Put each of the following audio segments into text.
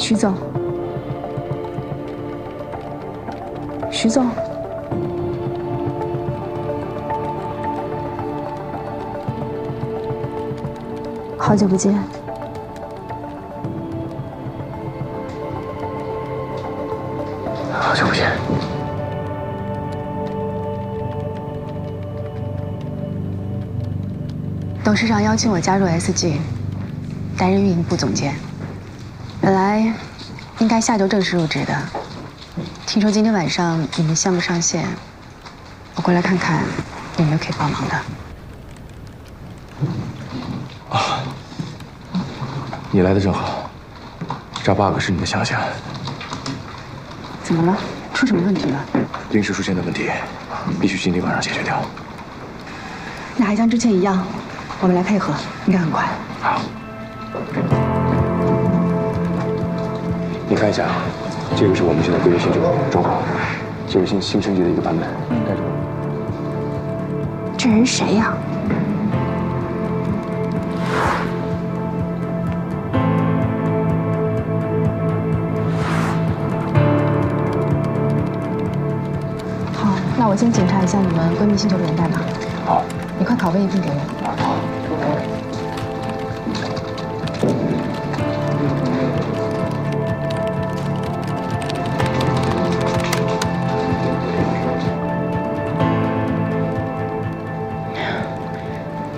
徐总，徐总，好久不见。好久不见。董事长邀请我加入 SG， 担任运营部总监。本来应该下周正式入职的，听说今天晚上你们项目上线，我过来看看有没有可以帮忙的。啊，你来的正好，这 bug 是你的强项。怎么了？出什么问题了？临时出现的问题，必须今天晚上解决掉。那还像之前一样，我们来配合，应该很快。好。你看一下，这个是我们现在规约新酒周稿，这是新升级的一个版本。带着我。这人谁呀？好，那我先检查一下你们闺蜜星球的源代码。好，你快拷贝一份给我。好。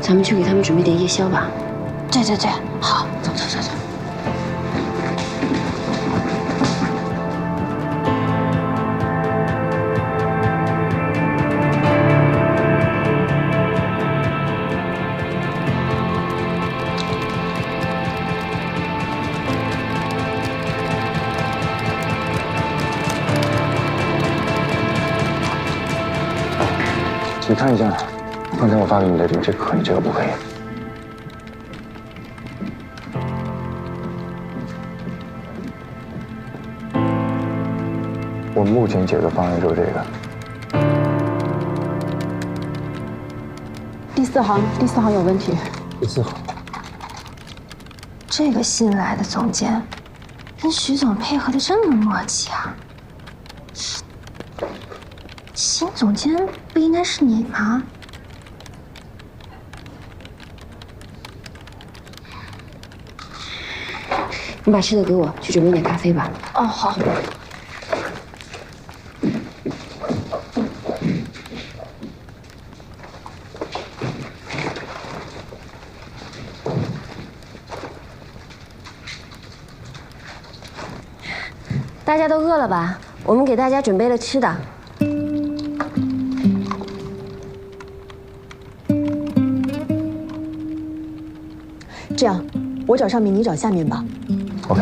咱们去给他们准备点夜宵吧。对，好，走。你看一下，刚才我发给你的这个可以，这个不可以。我目前解的方案就是这个。第四行有问题。第4行。这个新来的总监，跟徐总配合的这么默契啊！新总监不应该是你吗？你把吃的给我，去准备点咖啡吧。哦，好。大家都饿了吧？我们给大家准备了吃的。这样，我找上面，你找下面吧。OK。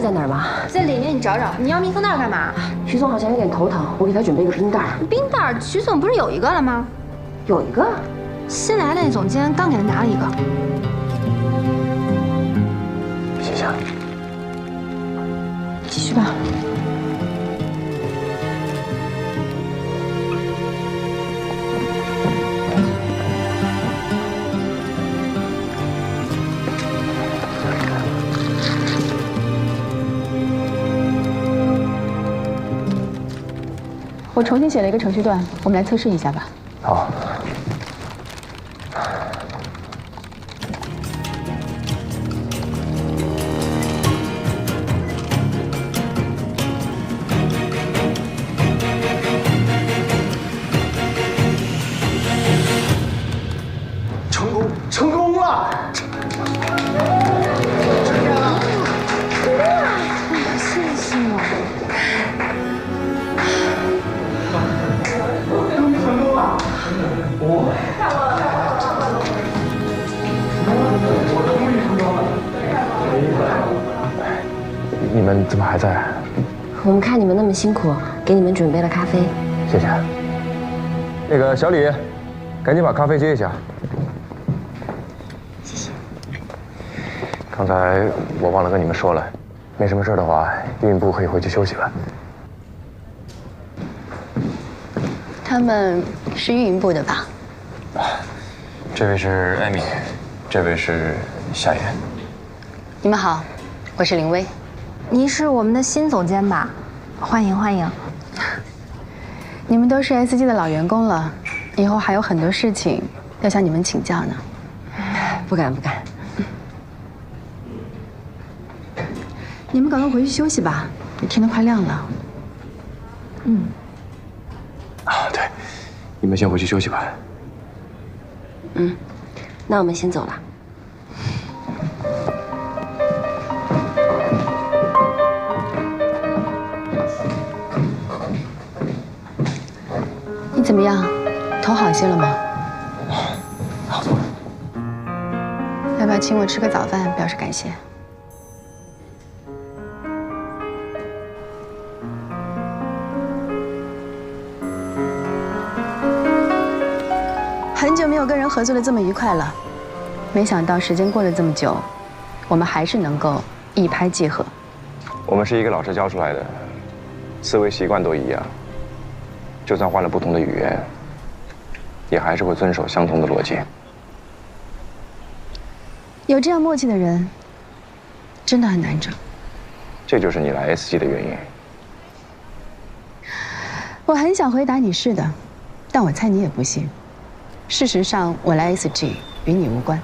在哪儿吗？在里面，你找找。你要密封袋干嘛？徐总好像有点头疼，我给他准备个冰袋。冰袋？徐总不是有一个了吗？有一个？新来的那总监刚给他拿了一个。下。继续吧。我重新写了一个程序段，我们来测试一下吧。好。成功了！谢谢。成功了！我终于成功了！你们怎么还在？我们看你们那么辛苦，给你们准备了咖啡。谢谢。那个小李，赶紧把咖啡接一下。谢谢。刚才我忘了跟你们说了，没什么事的话，运营部可以回去休息了。他们是运营部的吧？这位是艾米，这位是夏言。你们好，我是林薇。您是我们的新总监吧？欢迎欢迎。你们都是 SG 的老员工了，以后还有很多事情要向你们请教呢。不敢不敢。你们赶快回去休息吧，天都快亮了。对，你们先回去休息吧。那我们先走了。你怎么样？头好些了吗？好多了。要不要请我吃个早饭，表示感谢？很久没有跟人合作的这么愉快了，没想到时间过了这么久，我们还是能够一拍即合。我们是一个老师教出来的，思维习惯都一样，就算换了不同的语言，也还是会遵守相同的逻辑。有这样默契的人，真的很难找。这就是你来 SG 的原因。我很想回答你是的，但我猜你也不信。事实上，我来 SG 与你无关。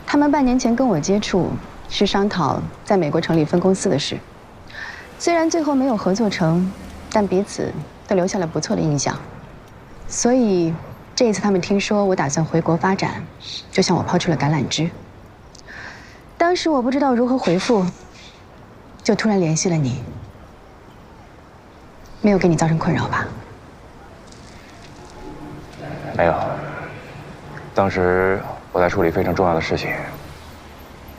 他们半年前跟我接触，是商讨在美国成立分公司的事。虽然最后没有合作成，但彼此都留下了不错的印象。所以这一次他们听说我打算回国发展，就向我抛出了橄榄枝。当时我不知道如何回复，就突然联系了你。没有给你造成困扰吧？没有。当时我在处理非常重要的事情，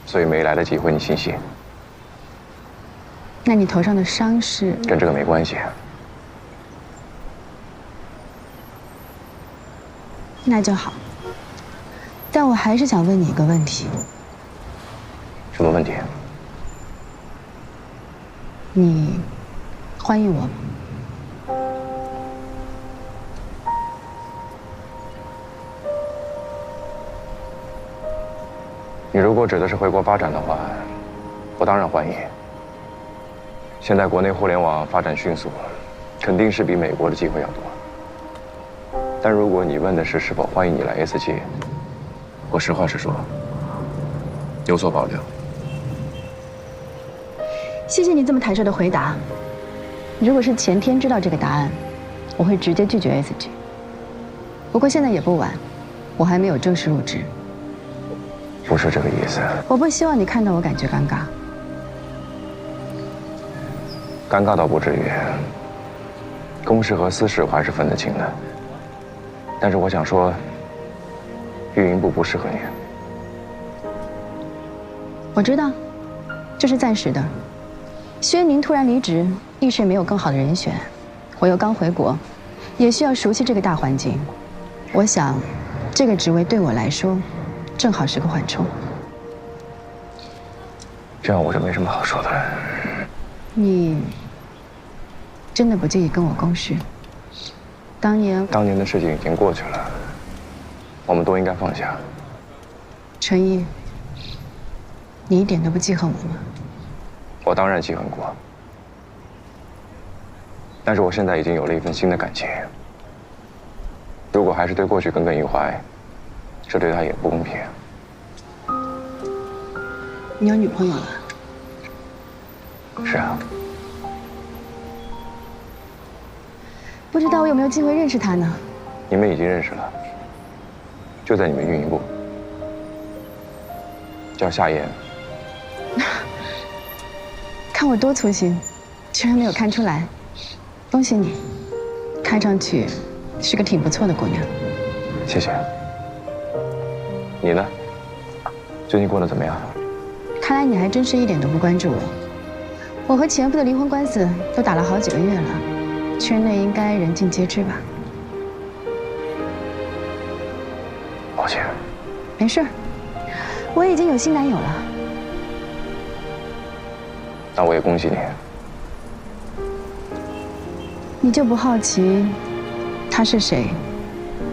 所以没来得及回你信息。那你头上的伤是？跟这个没关系。那就好。但我还是想问你一个问题。什么问题？你欢迎我吗？你如果指的是回国发展的话，我当然欢迎。现在国内互联网发展迅速，肯定是比美国的机会要多。但如果你问的是是否欢迎你来 SG，我实话实说，有所保留。谢谢你这么坦率的回答。如果是前天知道这个答案，我会直接拒绝 SG。不过现在也不晚，我还没有正式入职。不是这个意思。我不希望你看到我感觉尴尬。尴尬倒不至于，公事和私事我还是分得清的。但是我想说，运营部不适合你。我知道，这是暂时的。薛宁突然离职，一时没有更好的人选，我又刚回国，也需要熟悉这个大环境。我想，这个职位对我来说，正好是个缓冲。这样我就没什么好说的了。你真的不介意跟我共事？当年的事情已经过去了，我们都应该放下。陈毅，你一点都不记恨我吗？我当然记恨过，但是我现在已经有了一份新的感情。如果还是对过去耿耿于怀，这对他也不公平。你有女朋友了？是啊。不知道我有没有机会认识她呢？你们已经认识了，就在你们运营部，叫夏言。看我多粗心，居然没有看出来。恭喜你，看上去是个挺不错的姑娘。谢谢。你呢？最近过得怎么样？看来你还真是一点都不关注我。我和前夫的离婚官司都打了好几个月了，圈内应该人尽皆知吧？抱歉。没事，我已经有新男友了。那我也恭喜你。你就不好奇他是谁，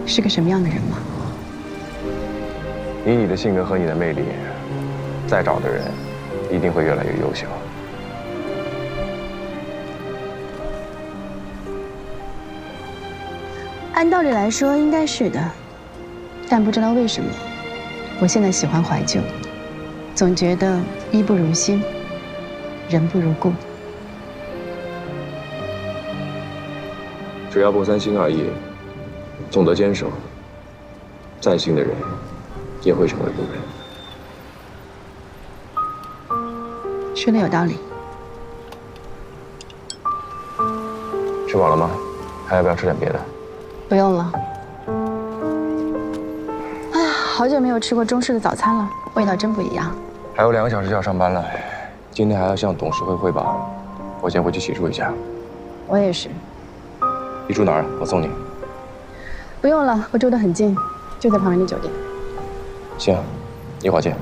是个什么样的人吗？以你的性格和你的魅力，再找的人一定会越来越优秀。按道理来说应该是的，但不知道为什么，我现在喜欢怀旧，总觉得衣不如新，人不如故。只要不三心二意，总得坚守，再新的人也会成为故人。说的有道理。吃饱了吗？还要不要吃点别的？不用了。哎呀，好久没有吃过中式的早餐了，味道真不一样。还有2个小时就要上班了，今天还要向董事会汇报，我先回去洗漱一下。我也是。你住哪儿？我送你。不用了，我住得很近，就在旁边的酒店。行，一会儿见。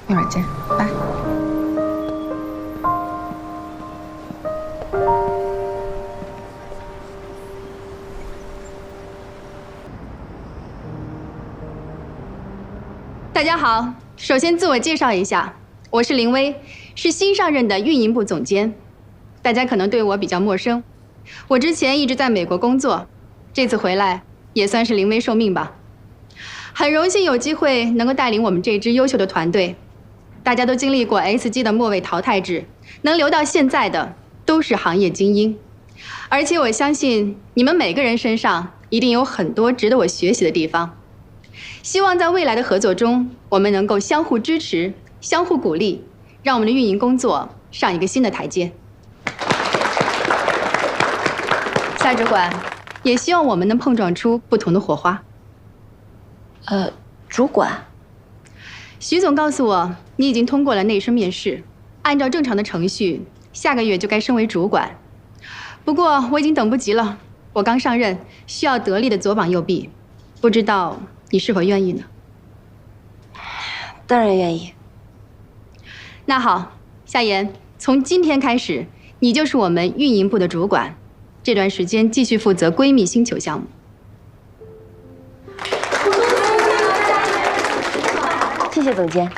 一会儿见，拜。大家好，首先自我介绍一下，我是林薇，是新上任的运营部总监。大家可能对我比较陌生，我之前一直在美国工作，这次回来也算是临危受命吧。很荣幸有机会能够带领我们这支优秀的团队。大家都经历过 SG 的末位淘汰制，能留到现在的都是行业精英，而且我相信你们每个人身上一定有很多值得我学习的地方。希望在未来的合作中，我们能够相互支持、相互鼓励，让我们的运营工作上一个新的台阶。夏主管，也希望我们能碰撞出不同的火花。主管，徐总告诉我，你已经通过了内生面试，按照正常的程序，下个月就该升为主管。不过我已经等不及了，我刚上任，需要得力的左膀右臂，不知道你是否愿意呢？当然愿意。那好，夏言，从今天开始，你就是我们运营部的主管，这段时间继续负责闺蜜星球项目。谢谢总监。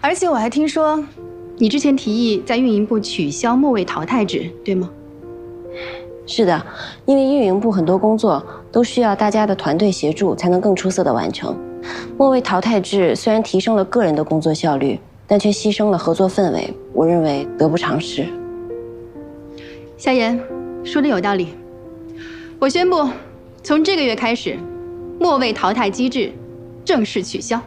而且我还听说，你之前提议在运营部取消末位淘汰制，对吗？是的，因为运营部很多工作都需要大家的团队协助才能更出色的完成。末位淘汰制虽然提升了个人的工作效率，但却牺牲了合作氛围，我认为得不偿失。夏言说的有道理，我宣布，从这个月开始，末位淘汰机制正式取消。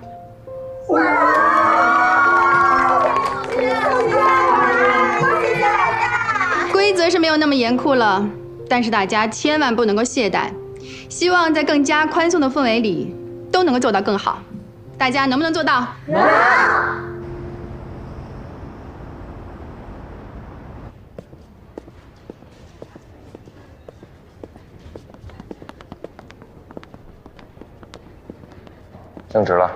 规则是没有那么严酷了，但是大家千万不能够懈怠。希望在更加宽松的氛围里，都能够做到更好。大家能不能做到？能。升职了。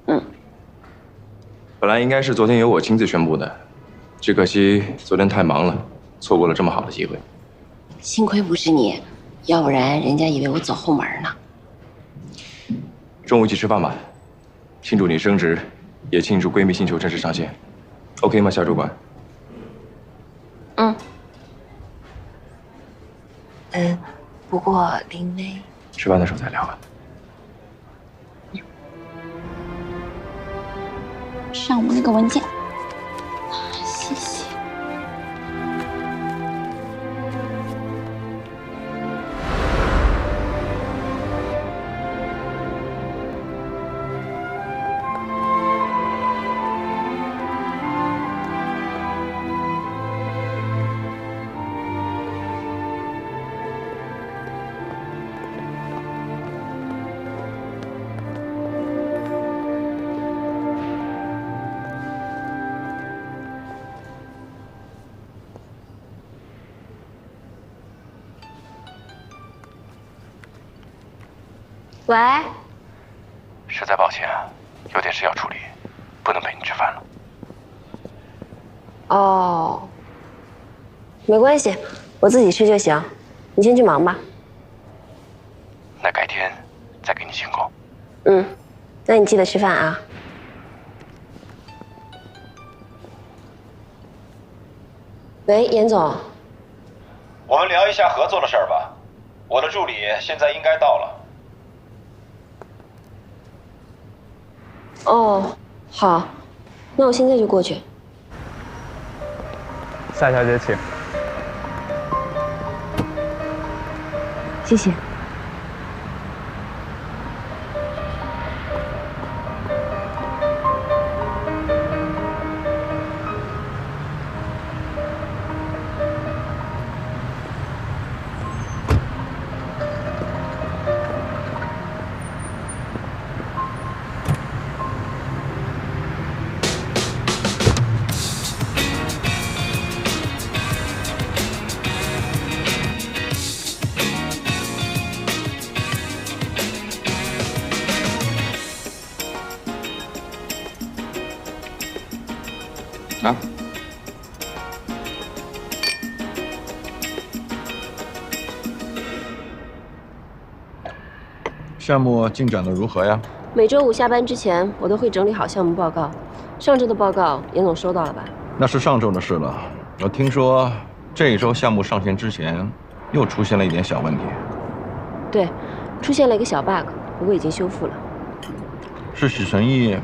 嗯。本来应该是昨天由我亲自宣布的，只可惜昨天太忙了，错过了这么好的机会。幸亏不是你，要不然人家以为我走后门呢。中午一起吃饭吧，庆祝你升职，也庆祝闺蜜星球正式上线 ，OK 吗，小主管？不过林薇，吃饭的时候再聊吧。上午那个文件，谢谢。喂，实在抱歉，有点事要处理，不能陪你吃饭了。哦，没关系，我自己吃就行，你先去忙吧。那改天再给你请功。那你记得吃饭啊。喂，严总。我们聊一下合作的事儿吧。我的助理现在应该到了。哦，好，那我现在就过去。夏小姐，请。谢谢。啊，项目进展的如何呀？每周五下班之前，我都会整理好项目报告。上周的报告，严总收到了吧？那是上周的事了。我听说这一周项目上线之前，又出现了一点小问题。对，出现了一个小 bug，不过已经修复了。是许成义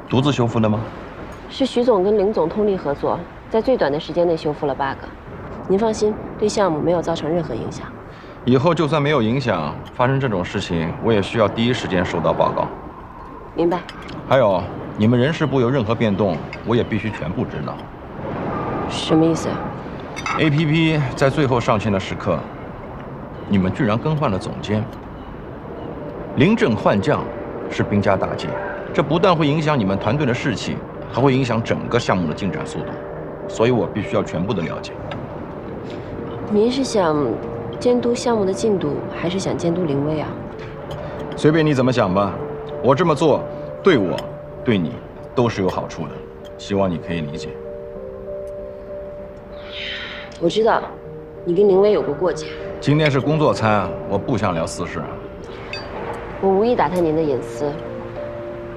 独自修复的吗？是徐总跟林总通力合作，在最短的时间内修复了 bug。您放心，对项目没有造成任何影响。以后就算没有影响，发生这种事情，我也需要第一时间收到报告。明白。还有，你们人事部有任何变动，我也必须全部知道。什么意思呀？APP 在最后上线的时刻，你们居然更换了总监，临阵换将是兵家大忌，这不但会影响你们团队的士气，还会影响整个项目的进展速度，所以我必须要全部的了解。您是想监督项目的进度，还是想监督林薇啊？随便你怎么想吧，我这么做对我、对你都是有好处的，希望你可以理解。我知道，你跟林薇有过过节。今天是工作餐，我不想聊私事。我无意打探您的隐私，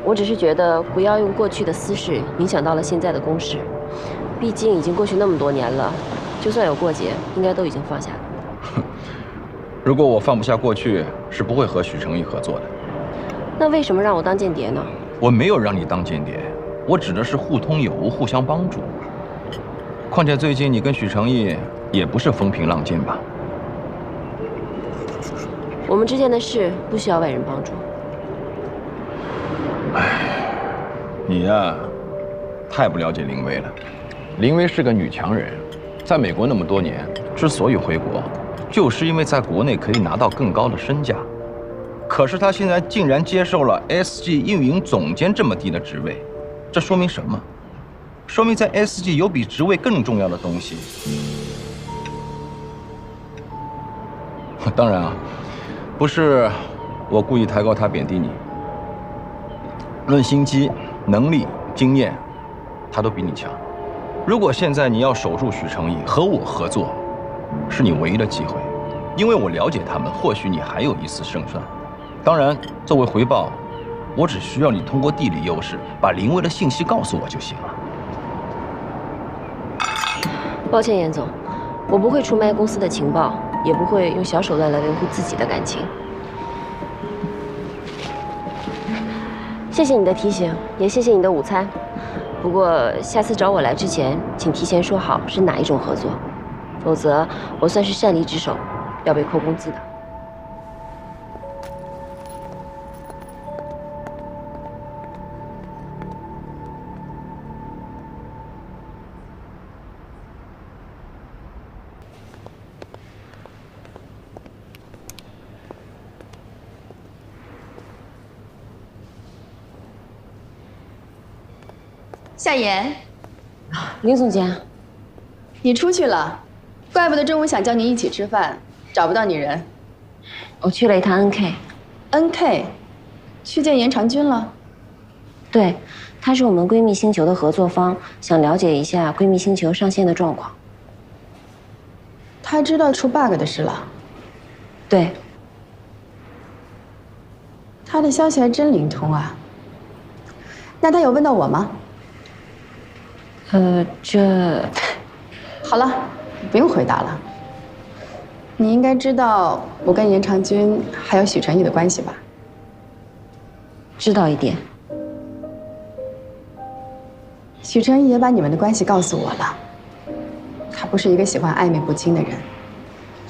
我只是觉得不要用过去的私事影响到了现在的公事。毕竟已经过去那么多年了，就算有过节，应该都已经放下了。如果我放不下过去，是不会和许成义合作的。那为什么让我当间谍呢？我没有让你当间谍，我指的是互通有无，互相帮助。况且最近你跟许成义也不是风平浪静吧？我们之间的事不需要外人帮助。你呀，太不了解林薇了。林薇是个女强人，在美国那么多年，之所以回国，就是因为在国内可以拿到更高的身价。可是她现在竟然接受了 SG 运营总监这么低的职位，这说明什么？说明在 SG 有比职位更重要的东西。当然啊，不是我故意抬高她贬低你。论心机、能力、经验，他都比你强。如果现在你要守住许成义和我合作，是你唯一的机会，因为我了解他们，或许你还有一丝胜算。当然，作为回报，我只需要你通过地理优势把林威的信息告诉我就行了。抱歉，严总，我不会出卖公司的情报，也不会用小手段来维护自己的感情。谢谢你的提醒，也谢谢你的午餐。不过下次找我来之前，请提前说好是哪一种合作，否则我算是擅离职守，要被扣工资的。夏言，林总监，你出去了，怪不得中午想叫你一起吃饭，找不到你人。我去了一趟 NK， 去见严长君了。对，他是我们闺蜜星球的合作方，想了解一下闺蜜星球上线的状况。他知道出 bug 的事了。对，他的消息还真灵通啊。那他有问到我吗？这好了，不用回答了。你应该知道我跟严长君还有许成义的关系吧？知道一点。许成义也把你们的关系告诉我了。他不是一个喜欢暧昧不清的人，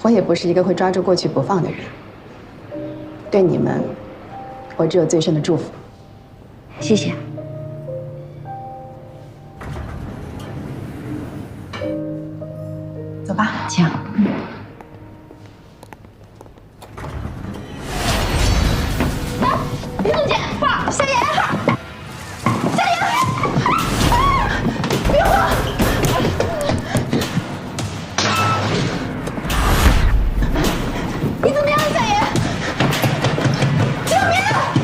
我也不是一个会抓住过去不放的人。对你们，我只有最深的祝福。谢谢。走吧，请。林总监，爸，夏言，夏言，别慌！你怎么样，夏言？救命！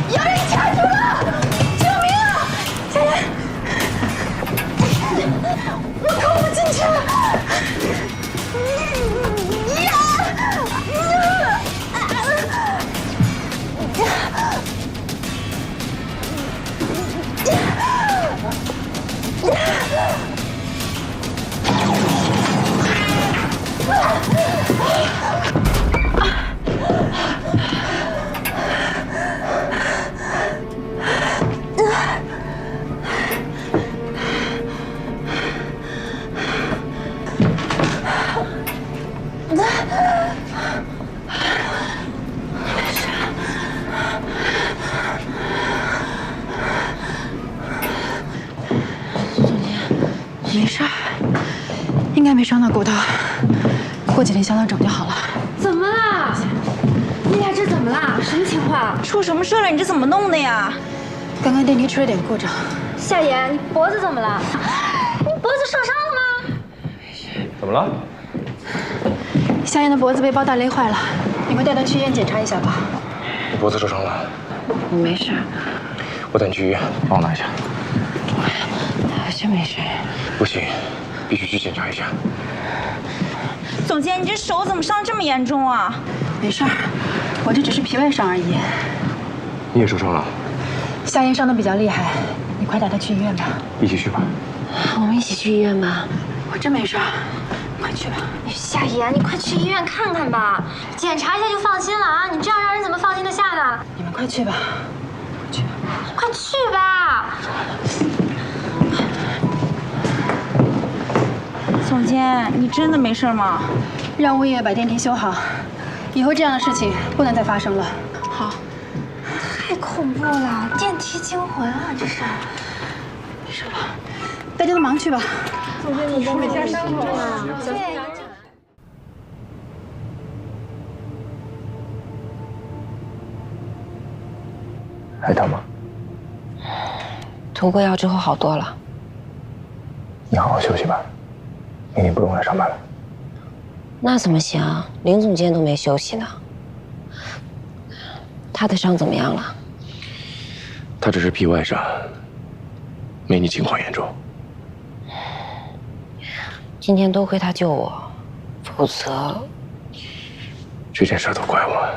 有人卡住了！救命啊！夏言，我扣不进去了。没事儿，应该没伤到骨头，过几天消消肿就好了。怎么啦？你俩这怎么啦？什么情况？出什么事了？你这怎么弄的呀？刚刚电梯出了点故障。夏言，你脖子怎么了？你脖子受伤了吗？怎么了？夏言的脖子被包带勒坏了，你快带他去医院检查一下吧。你脖子受伤了？我没事，我带你去医院，帮我拿一下。真没事。不行，必须去检查一下。总监，你这手怎么伤这么严重啊？没事儿，我这只是皮外伤而已。你也受伤了？夏言伤得比较厉害，你快带他去医院吧。一起去吧。我们一起去医院吧。我真没事儿，快去吧。夏言，你快去医院看看吧，检查一下就放心了啊！你这样让人怎么放心得下呢？你们快去吧，去吧。快去吧！总监，你真的没事吗？让物业把电梯修好，以后这样的事情不能再发生了。好。太恐怖了，电梯惊魂啊！这是。没事了，大家都忙去吧。总监，你没下伤口啊？对。还疼吗？涂过药之后好多了。你好好休息吧，明天不用来上班了。那怎么行？林总监都没休息呢。他的伤怎么样了？他只是皮外伤，没你情况严重。今天多亏他救我，否则这件事都怪我。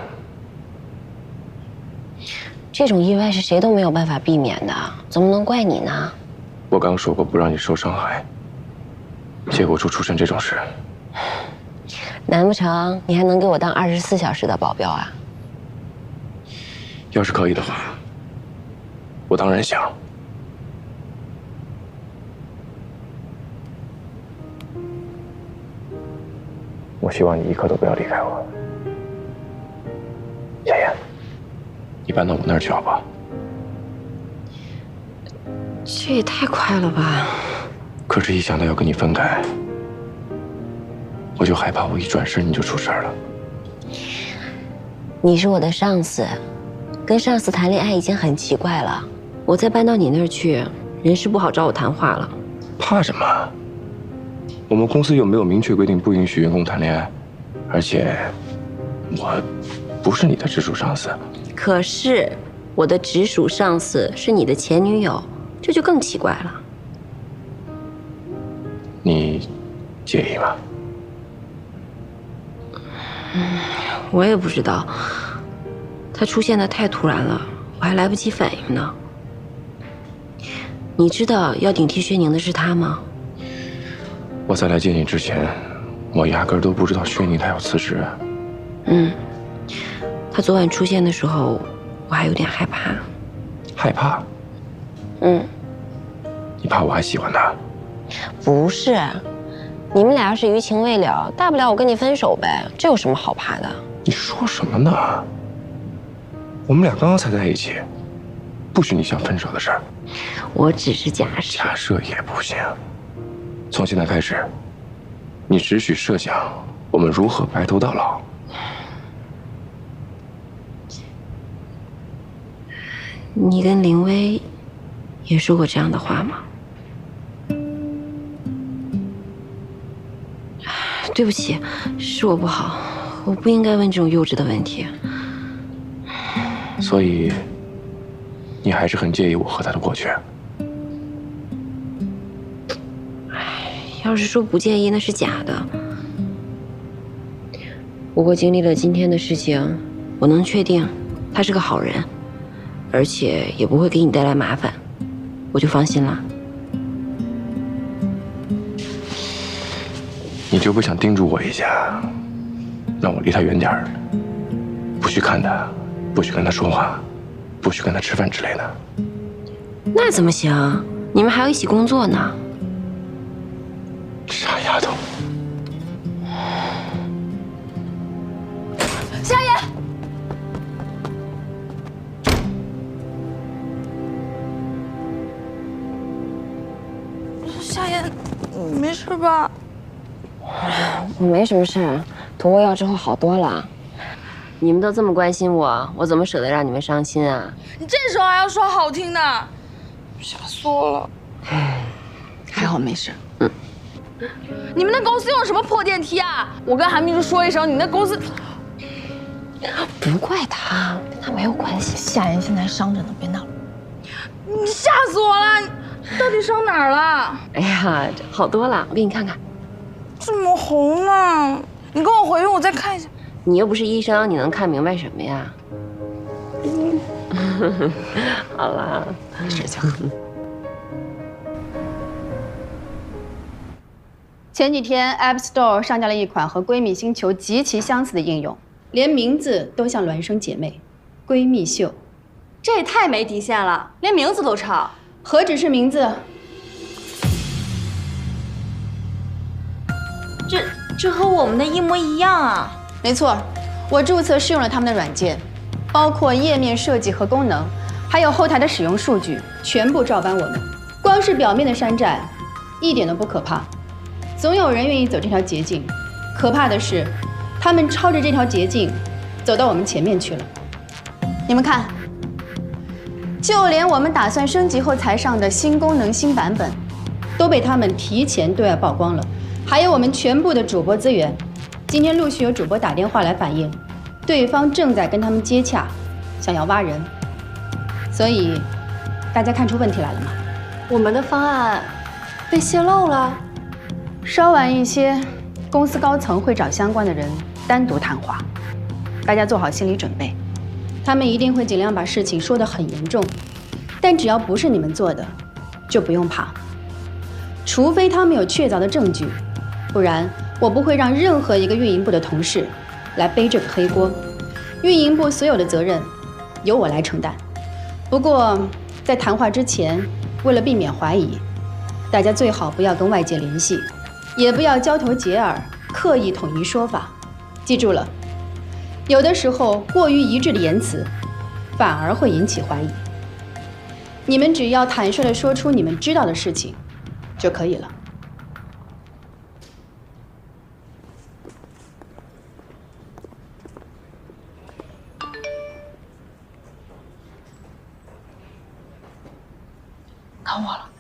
这种意外是谁都没有办法避免的，怎么能怪你呢？我刚说过不让你受伤害，结果出现这种事。难不成你还能给我当24小时的保镖啊？要是可以的话，我当然想。我希望你一刻都不要离开我。夏言，你搬到我那儿去好不好？这也太快了吧！可是，一想到要跟你分开，我就害怕我一转身你就出事儿了。你是我的上司，跟上司谈恋爱已经很奇怪了，我再搬到你那儿去，人事不好找我谈话了。怕什么？我们公司又没有明确规定不允许员工谈恋爱，而且我不是你的直属上司。可是我的直属上司是你的前女友，这就更奇怪了。你介意吗？我也不知道，他出现的太突然了，我还来不及反应呢。你知道要顶替薛宁的是他吗？我在来见你之前，我压根儿都不知道薛宁他要辞职。他昨晚出现的时候，我还有点害怕。害怕？你怕我还喜欢他？不是，你们俩要是余情未了，大不了我跟你分手呗，这有什么好怕的？你说什么呢？我们俩刚刚才在一起，不许你想分手的事儿。我只是假设。假设也不行。从现在开始，你只许设想我们如何白头到老。你跟林薇也说过这样的话吗？对不起，是我不好，我不应该问这种幼稚的问题。所以，你还是很介意我和他的过去？要是说不介意，那是假的。不过经历了今天的事情，我能确定他是个好人，而且也不会给你带来麻烦，我就放心了。你就不想叮嘱我一下，让我离他远点儿，不许看他，不许跟他说话，不许跟他吃饭之类的？那怎么行？你们还要一起工作呢。傻丫头。夏言，夏言，你没事吧？我没什么事儿，涂过药之后好多了。你们都这么关心我，我怎么舍得让你们伤心啊？你这时候还要说好听的，吓死我了。还好没事。你们那公司用什么破电梯啊？我跟韩秘书说一声，你那公司不怪他，跟他没有关系。夏言现在伤着呢，别闹了。你吓死我了！你到底伤哪儿了？哎呀，好多了，我给你看看。这么红呢？你跟我回去，我再看一下。你又不是医生，你能看明白什么呀？好啦，没事就。前几天 App Store 上架了一款和闺蜜星球极其相似的应用，连名字都像孪生姐妹，闺蜜秀。这也太没底线了，连名字都抄。何止是名字，这和我们的一模一样啊！没错，我注册试用了他们的软件，包括页面设计和功能，还有后台的使用数据，全部照搬我们。光是表面的山寨，一点都不可怕。总有人愿意走这条捷径，可怕的是，他们抄着这条捷径，走到我们前面去了。你们看，就连我们打算升级后才上的新功能新版本，都被他们提前对外曝光了。还有我们全部的主播资源，今天陆续有主播打电话来反映，对方正在跟他们接洽，想要挖人。所以，大家看出问题来了吗？我们的方案被泄露了，稍晚一些，公司高层会找相关的人单独谈话，大家做好心理准备。他们一定会尽量把事情说得很严重，但只要不是你们做的，就不用怕。除非他们有确凿的证据，不然我不会让任何一个运营部的同事来背这个黑锅。运营部所有的责任由我来承担。不过在谈话之前，为了避免怀疑，大家最好不要跟外界联系，也不要交头接耳，刻意统一说法。记住了，有的时候过于一致的言辞，反而会引起怀疑。你们只要坦率地说出你们知道的事情，就可以了。到我了。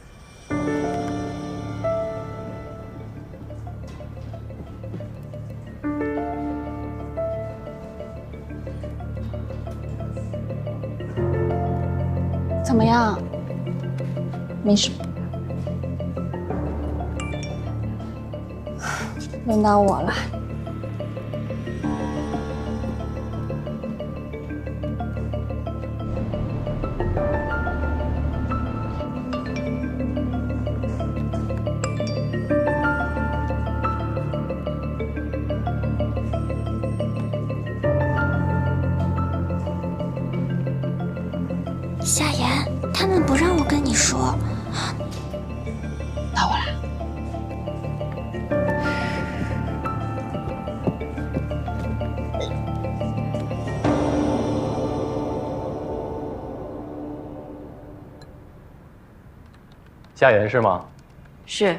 怎么样？没事。轮到我了。夏言，他们不让我跟你说。到我了。夏言是吗？是。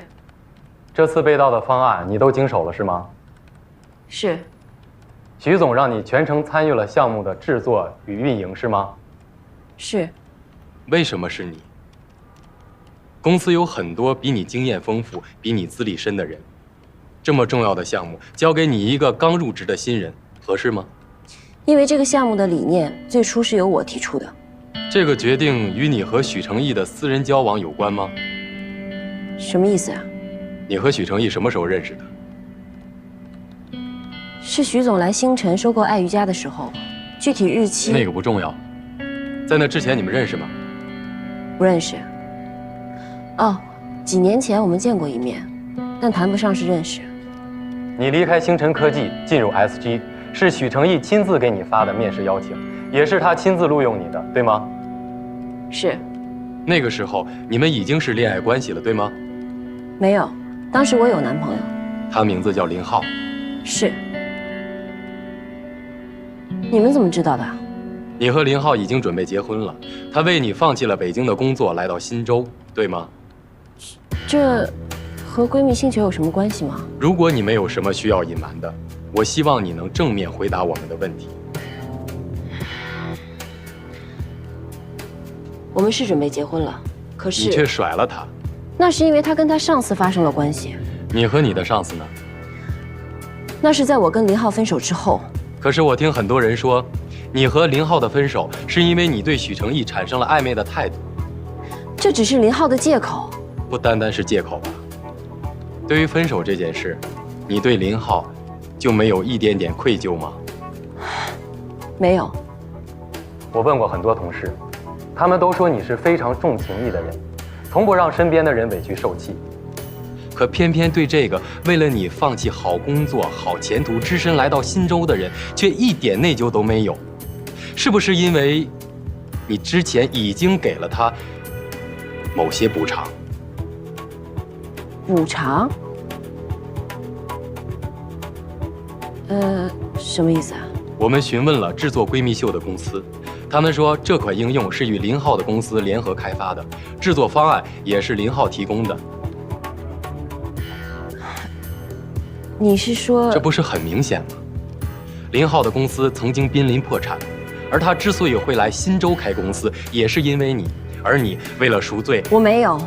这次被盗的方案你都经手了是吗？是。徐总让你全程参与了项目的制作与运营是吗？是。为什么是你？公司有很多比你经验丰富、比你资历深的人，这么重要的项目交给你一个刚入职的新人，合适吗？因为这个项目的理念最初是由我提出的。这个决定与你和许成义的私人交往有关吗？什么意思啊？你和许成义什么时候认识的？是徐总来星辰收购爱瑜伽的时候，具体日期那个不重要。在那之前你们认识吗？不认识。哦，几年前我们见过一面，但谈不上是认识。你离开星辰科技进入 SG， 是许成义亲自给你发的面试邀请，也是他亲自录用你的，对吗？是。那个时候你们已经是恋爱关系了，对吗？没有，当时我有男朋友。他名字叫林浩。是。你们怎么知道的？你和林浩已经准备结婚了，他为你放弃了北京的工作，来到新州，对吗？这和闺蜜星球有什么关系吗？如果你没有什么需要隐瞒的，我希望你能正面回答我们的问题。我们是准备结婚了，可是你却甩了他。那是因为他跟他上司发生了关系。你和你的上司呢？那是在我跟林浩分手之后。可是我听很多人说，你和林浩的分手是因为你对许成义产生了暧昧的态度。这只是林浩的借口。不单单是借口吧？对于分手这件事，你对林浩就没有一点点愧疚吗？没有。我问过很多同事，他们都说你是非常重情义的人，从不让身边的人委屈受气。可偏偏对这个为了你放弃好工作、好前途、只身来到新州的人，却一点内疚都没有。是不是因为你之前已经给了他某些补偿？补偿？什么意思啊？我们询问了制作闺蜜秀的公司，他们说这款应用是与林浩的公司联合开发的，制作方案也是林浩提供的。你是说？这不是很明显吗？林浩的公司曾经濒临破产，而他之所以会来新州开公司，也是因为你。而你为了赎罪，我没有。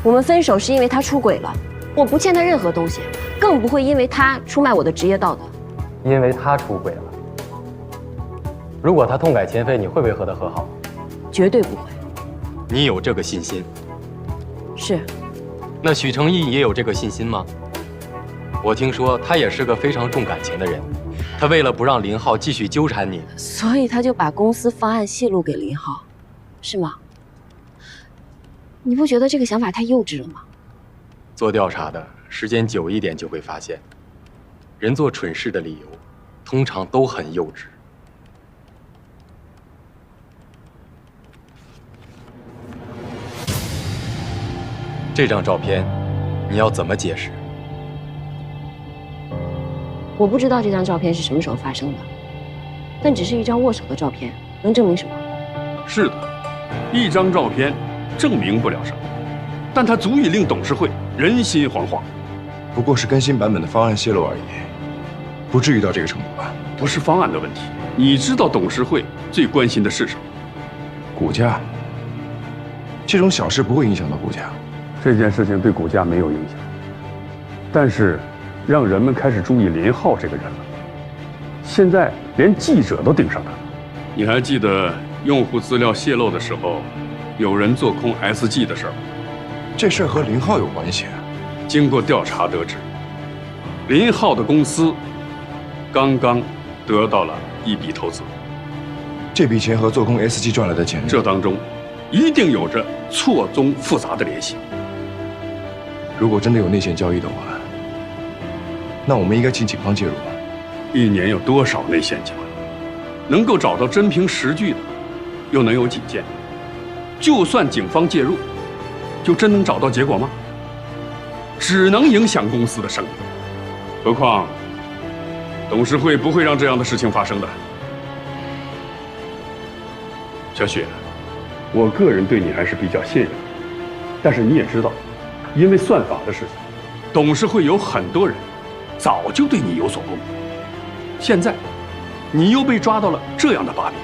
我们分手是因为他出轨了，我不欠他任何东西，更不会因为他出卖我的职业道德。因为他出轨了。如果他痛改前非，你会不会和他和好？绝对不会。你有这个信心？是。那许成义也有这个信心吗？我听说他也是个非常重感情的人，他为了不让林浩继续纠缠你，所以他就把公司方案泄露给林浩，是吗？你不觉得这个想法太幼稚了吗？做调查的时间久一点就会发现，人做蠢事的理由通常都很幼稚。这张照片，你要怎么解释？我不知道这张照片是什么时候发生的，但只是一张握手的照片，能证明什么？是的，一张照片证明不了什么，但它足以令董事会人心惶惶。不过是更新版本的方案泄露而已，不至于到这个程度吧？不是方案的问题，你知道董事会最关心的是什么？股价。这种小事不会影响到股价。这件事情对股价没有影响，但是让人们开始注意林浩这个人了。现在连记者都盯上他了。你还记得用户资料泄露的时候，有人做空 SG 的事儿吗？这事儿和林浩有关系啊。经过调查得知，林浩的公司刚刚得到了一笔投资。这笔钱和做空 SG 赚来的钱，这当中一定有着错综复杂的联系。如果真的有内线交易的话，那我们应该请警方介入。一年有多少内线交易？能够找到真凭实据的，又能有几件？就算警方介入，就真能找到结果吗？只能影响公司的声誉。何况，董事会不会让这样的事情发生的。小雪，我个人对你还是比较信任的，但是你也知道，因为算法的事情，董事会有很多人早就对你有所顾虑。现在，你又被抓到了这样的把柄，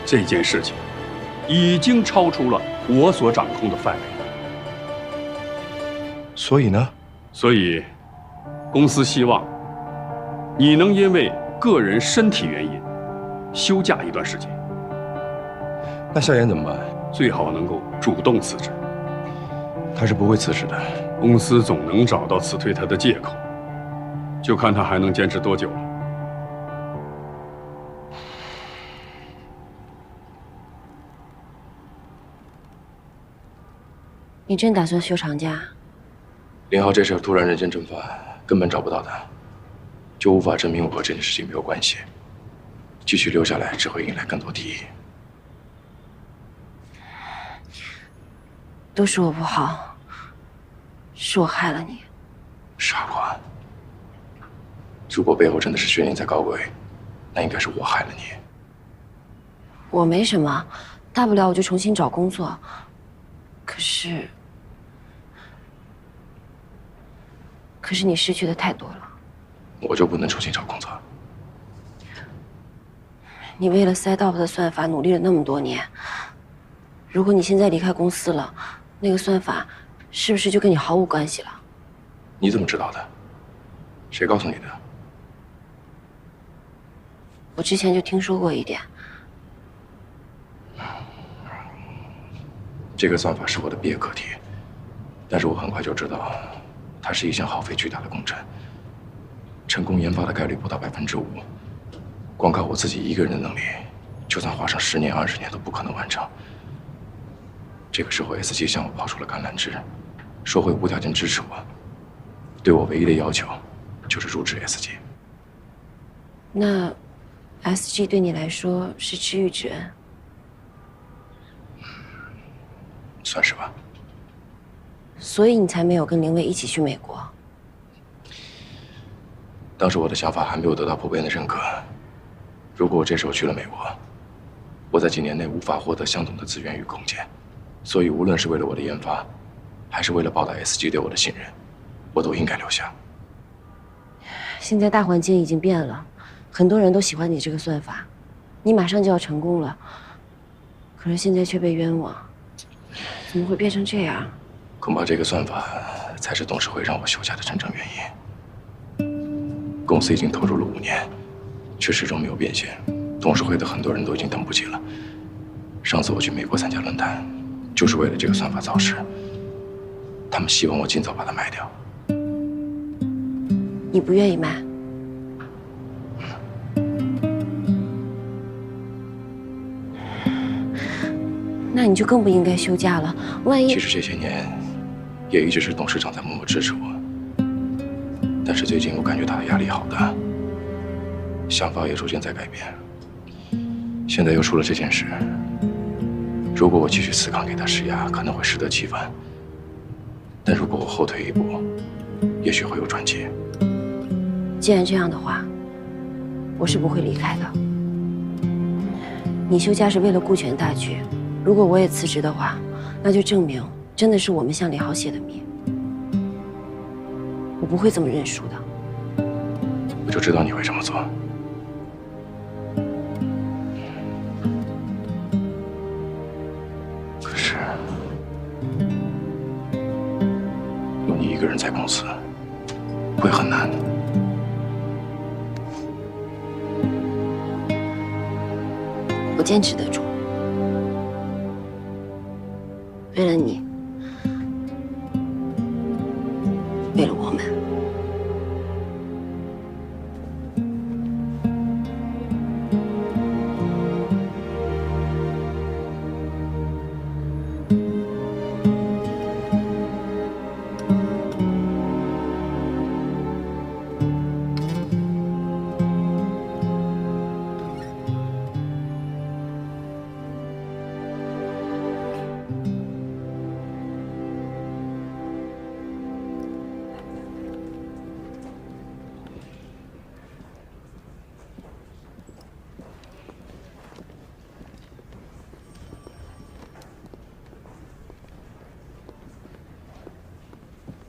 这件事情已经超出了我所掌控的范围。所以呢？所以，公司希望你能因为个人身体原因休假一段时间。那夏言怎么办？最好能够主动辞职。他是不会辞职的。公司总能找到辞退他的借口，就看他还能坚持多久了。你真打算休长假？林浩这事突然人间蒸发，根本找不到他，就无法证明我和这件事情没有关系。继续留下来只会引来更多敌意。都是我不好，是我害了你。傻瓜！如果背后真的是薛宁在搞鬼，那应该是我害了你。我没什么，大不了我就重新找工作。可是你失去的太多了。我就不能重新找工作？你为了SideOp的算法努力了那么多年，如果你现在离开公司了，那个算法是不是就跟你毫无关系了？你怎么知道的？谁告诉你的？我之前就听说过一点。这个算法是我的毕业课题，但是我很快就知道，它是一项耗费巨大的工程，成功研发的概率不到5%，光靠我自己一个人的能力，就算花上10年、20年都不可能完成。这个时候 SG 向我抛出了橄榄枝，说会无条件支持我，对我唯一的要求就是入职 SG。那 SG 对你来说是知遇之恩？算是吧。所以你才没有跟林薇一起去美国？当时我的想法还没有得到普遍的认可。如果我这时候去了美国，我在几年内无法获得相同的资源与空间。所以无论是为了我的研发，还是为了报答 SG 对我的信任，我都应该留下。现在大环境已经变了，很多人都喜欢你这个算法，你马上就要成功了，可是现在却被冤枉，怎么会变成这样？恐怕这个算法才是董事会让我休假的真正原因。公司已经投入了5年，却始终没有变现，董事会的很多人都已经等不及了。上次我去美国参加论坛，就是为了这个算法造势。他们希望我尽早把它卖掉。你不愿意卖？那你就更不应该休假了。万一……其实这些年，也一直是董事长在默默支持我。但是最近我感觉他的压力好大，想法也逐渐在改变。现在又出了这件事，如果我继续死扛给他施压，可能会适得其反。但如果我后退一步，也许会有转机。既然这样的话，我是不会离开的。你休假是为了顾全大局，如果我也辞职的话，那就证明真的是我们向李豪泄的密。我不会这么认输的。我就知道你会这么做。可是，有你一个人在公司，会很难。我坚持得住，为了你，为了我们。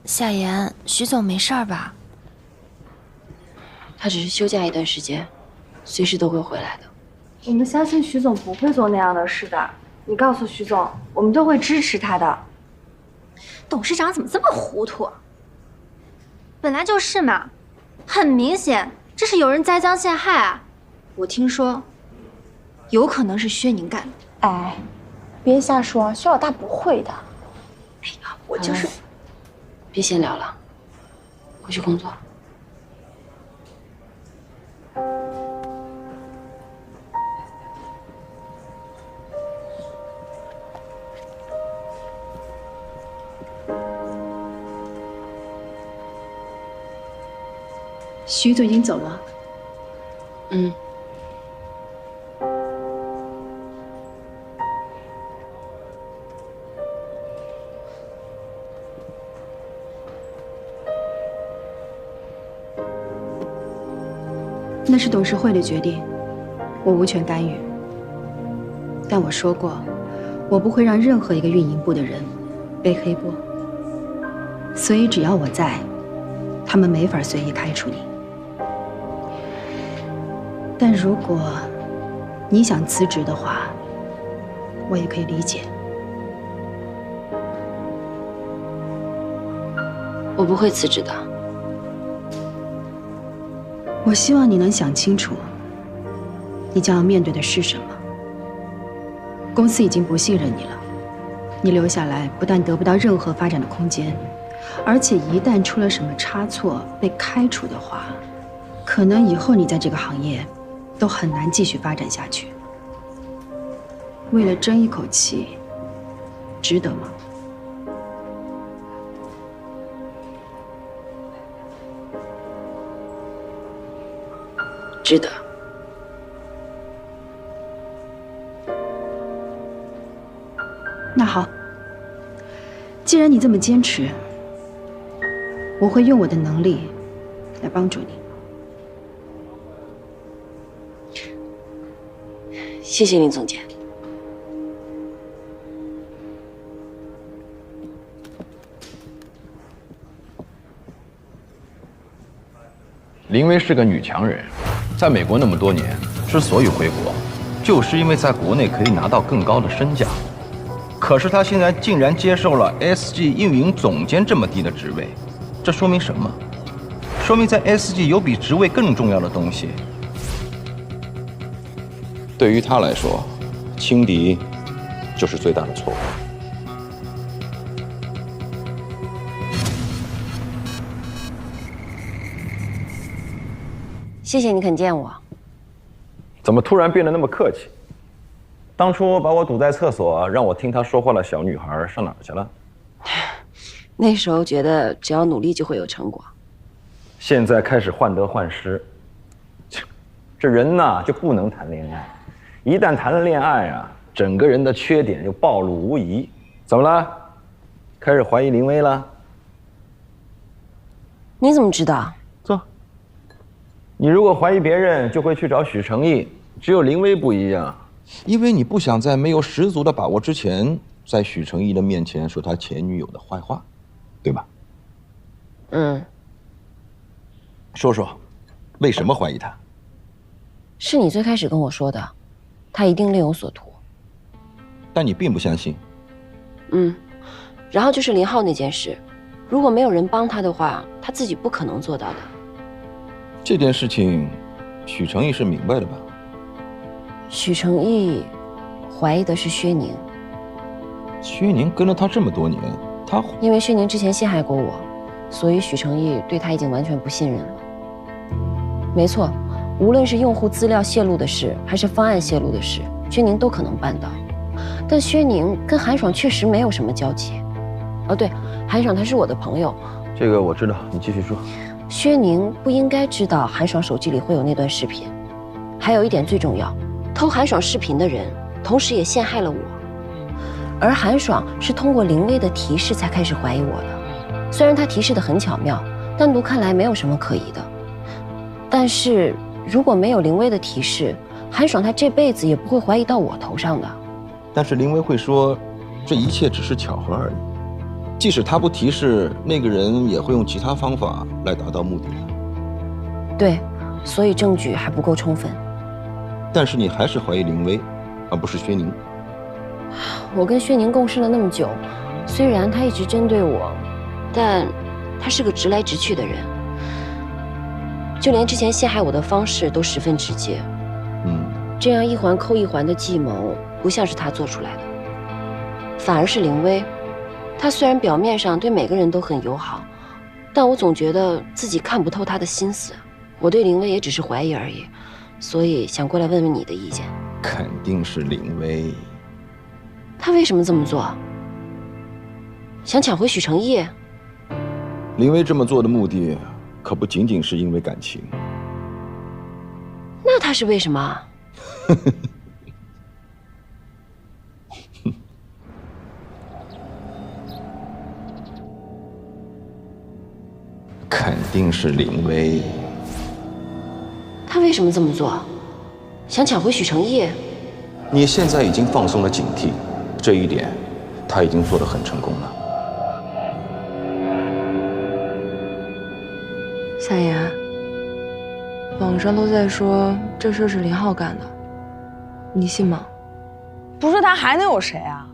夏言，徐总没事儿吧？他只是休假一段时间，随时都会回来的。我们相信徐总不会做那样的事的。你告诉徐总，我们都会支持他的。董事长怎么这么糊涂？本来就是嘛，很明显这是有人栽赃陷害啊！我听说，有可能是薛宁干的。哎，别瞎说，薛老大不会的。哎呀，我就是。别闲聊了，回去工作。徐总已经走了。嗯。那是董事会的决定，我无权干预。但我说过，我不会让任何一个运营部的人背黑锅。所以只要我在，他们没法随意开除你。但如果你想辞职的话，我也可以理解。我不会辞职的。我希望你能想清楚，你将要面对的是什么。公司已经不信任你了，你留下来不但得不到任何发展的空间，而且一旦出了什么差错被开除的话，可能以后你在这个行业都很难继续发展下去。为了争一口气，值得吗？值得。那好，既然你这么坚持，我会用我的能力来帮助你。谢谢林总监。林薇是个女强人，在美国那么多年，之所以回国，就是因为在国内可以拿到更高的身价。可是她现在竟然接受了 SG 运营总监这么低的职位，这说明什么？说明在 SG 有比职位更重要的东西。对于她来说，轻敌就是最大的错误。谢谢你肯见我。怎么突然变得那么客气？当初把我堵在厕所，让我听她说话的小女孩上哪儿去了？那时候觉得只要努力就会有成果。现在开始患得患失。这人呐就不能谈恋爱，一旦谈了恋爱啊，整个人的缺点就暴露无遗。怎么了？开始怀疑林薇了？你怎么知道？坐。你如果怀疑别人，就会去找许成义，只有林薇不一样，因为你不想在没有十足的把握之前，在许成义的面前说他前女友的坏话，对吧？嗯。说说，为什么怀疑他？是你最开始跟我说的，他一定另有所图。但你并不相信。嗯，然后就是林浩那件事，如果没有人帮他的话，他自己不可能做到的。这件事情，许成义是明白的吧？许成义怀疑的是薛宁。薛宁跟了他这么多年，他因为薛宁之前陷害过我，所以许成义对他已经完全不信任了。没错。无论是用户资料泄露的事，还是方案泄露的事，薛宁都可能办到。但薛宁跟韩爽确实没有什么交集。哦，对，韩爽他是我的朋友。这个我知道，你继续说。薛宁不应该知道韩爽手机里会有那段视频。还有一点最重要，偷韩爽视频的人，同时也陷害了我。而韩爽是通过林薇的提示才开始怀疑我的。虽然他提示的很巧妙，单独看来没有什么可疑的。但是如果没有林薇的提示，韩爽他这辈子也不会怀疑到我头上的。但是林薇会说，这一切只是巧合而已。即使他不提示，那个人也会用其他方法来达到目的的。对，所以证据还不够充分。但是你还是怀疑林薇，而不是薛宁。我跟薛宁共事了那么久，虽然他一直针对我，但他是个直来直去的人。就连之前陷害我的方式都十分直接，这样一环扣一环的计谋，不像是他做出来的，反而是林薇。她虽然表面上对每个人都很友好，但我总觉得自己看不透她的心思。我对林薇也只是怀疑而已，所以想过来问问你的意见。肯定是林薇。她为什么这么做？想抢回许成义？林薇这么做的目的，可不仅仅是因为感情。那他是为什么？肯定是林薇。他为什么这么做？想抢回许成义？你现在已经放松了警惕，这一点他已经做得很成功了。夏言，网上都在说这事是林浩干的，你信吗？不是他还能有谁啊？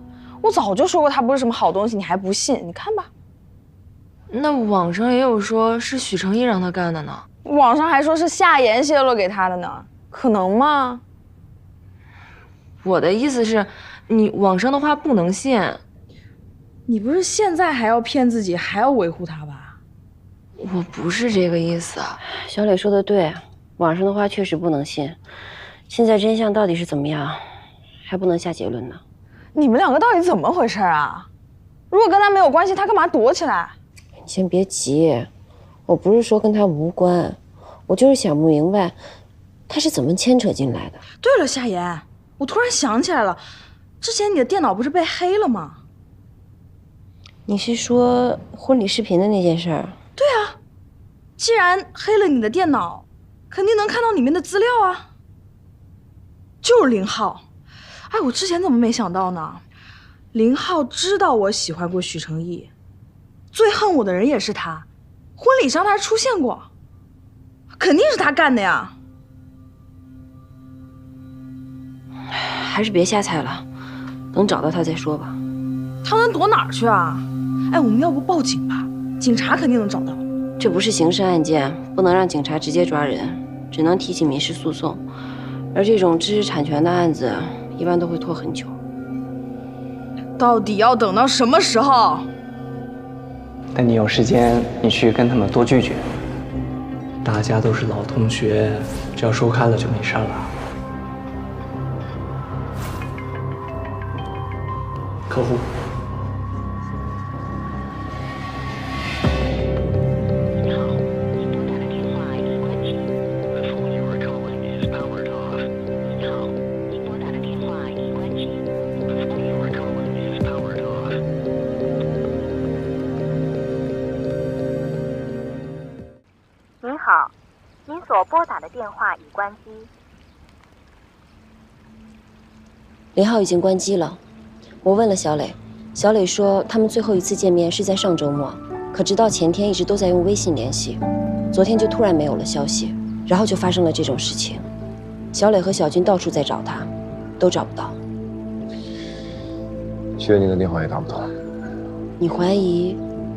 我早就说过他不是什么好东西，你还不信？你看吧。那网上也有说是许成义让他干的呢。网上还说是夏言泄露给他的呢，可能吗？我的意思是，你网上的话不能信。你不是现在还要骗自己，还要维护他吧？我不是这个意思。小磊说的对，网上的话确实不能信。现在真相到底是怎么样，还不能下结论呢。你们两个到底怎么回事啊？如果跟他没有关系，他干嘛躲起来？你先别急，我不是说跟他无关，我就是想不明白他是怎么牵扯进来的。对了，夏言，我突然想起来了，之前你的电脑不是被黑了吗？你是说婚礼视频的那件事儿？对啊，既然黑了你的电脑，肯定能看到里面的资料啊。就是林浩，哎，我之前怎么没想到呢？林浩知道我喜欢过许成义，最恨我的人也是他，婚礼上他还出现过，肯定是他干的呀。还是别瞎猜了，等找到他再说吧。他能躲哪儿去啊？哎，我们要不报警吧？警察肯定能找到。这不是刑事案件，不能让警察直接抓人，只能提起民事诉讼。而这种知识产权的案子，一般都会拖很久。到底要等到什么时候？等你有时间，你去跟他们多聚聚。大家都是老同学，只要说开了就没事了。客户。您好，您所拨打的电话已关机。林浩已经关机了。我问了小磊，小磊说他们最后一次见面是在上周末，可直到前天一直都在用微信联系，昨天就突然没有了消息，然后就发生了这种事情。小磊和小军到处在找他，都找不到。薛宁的电话也打不通。你怀疑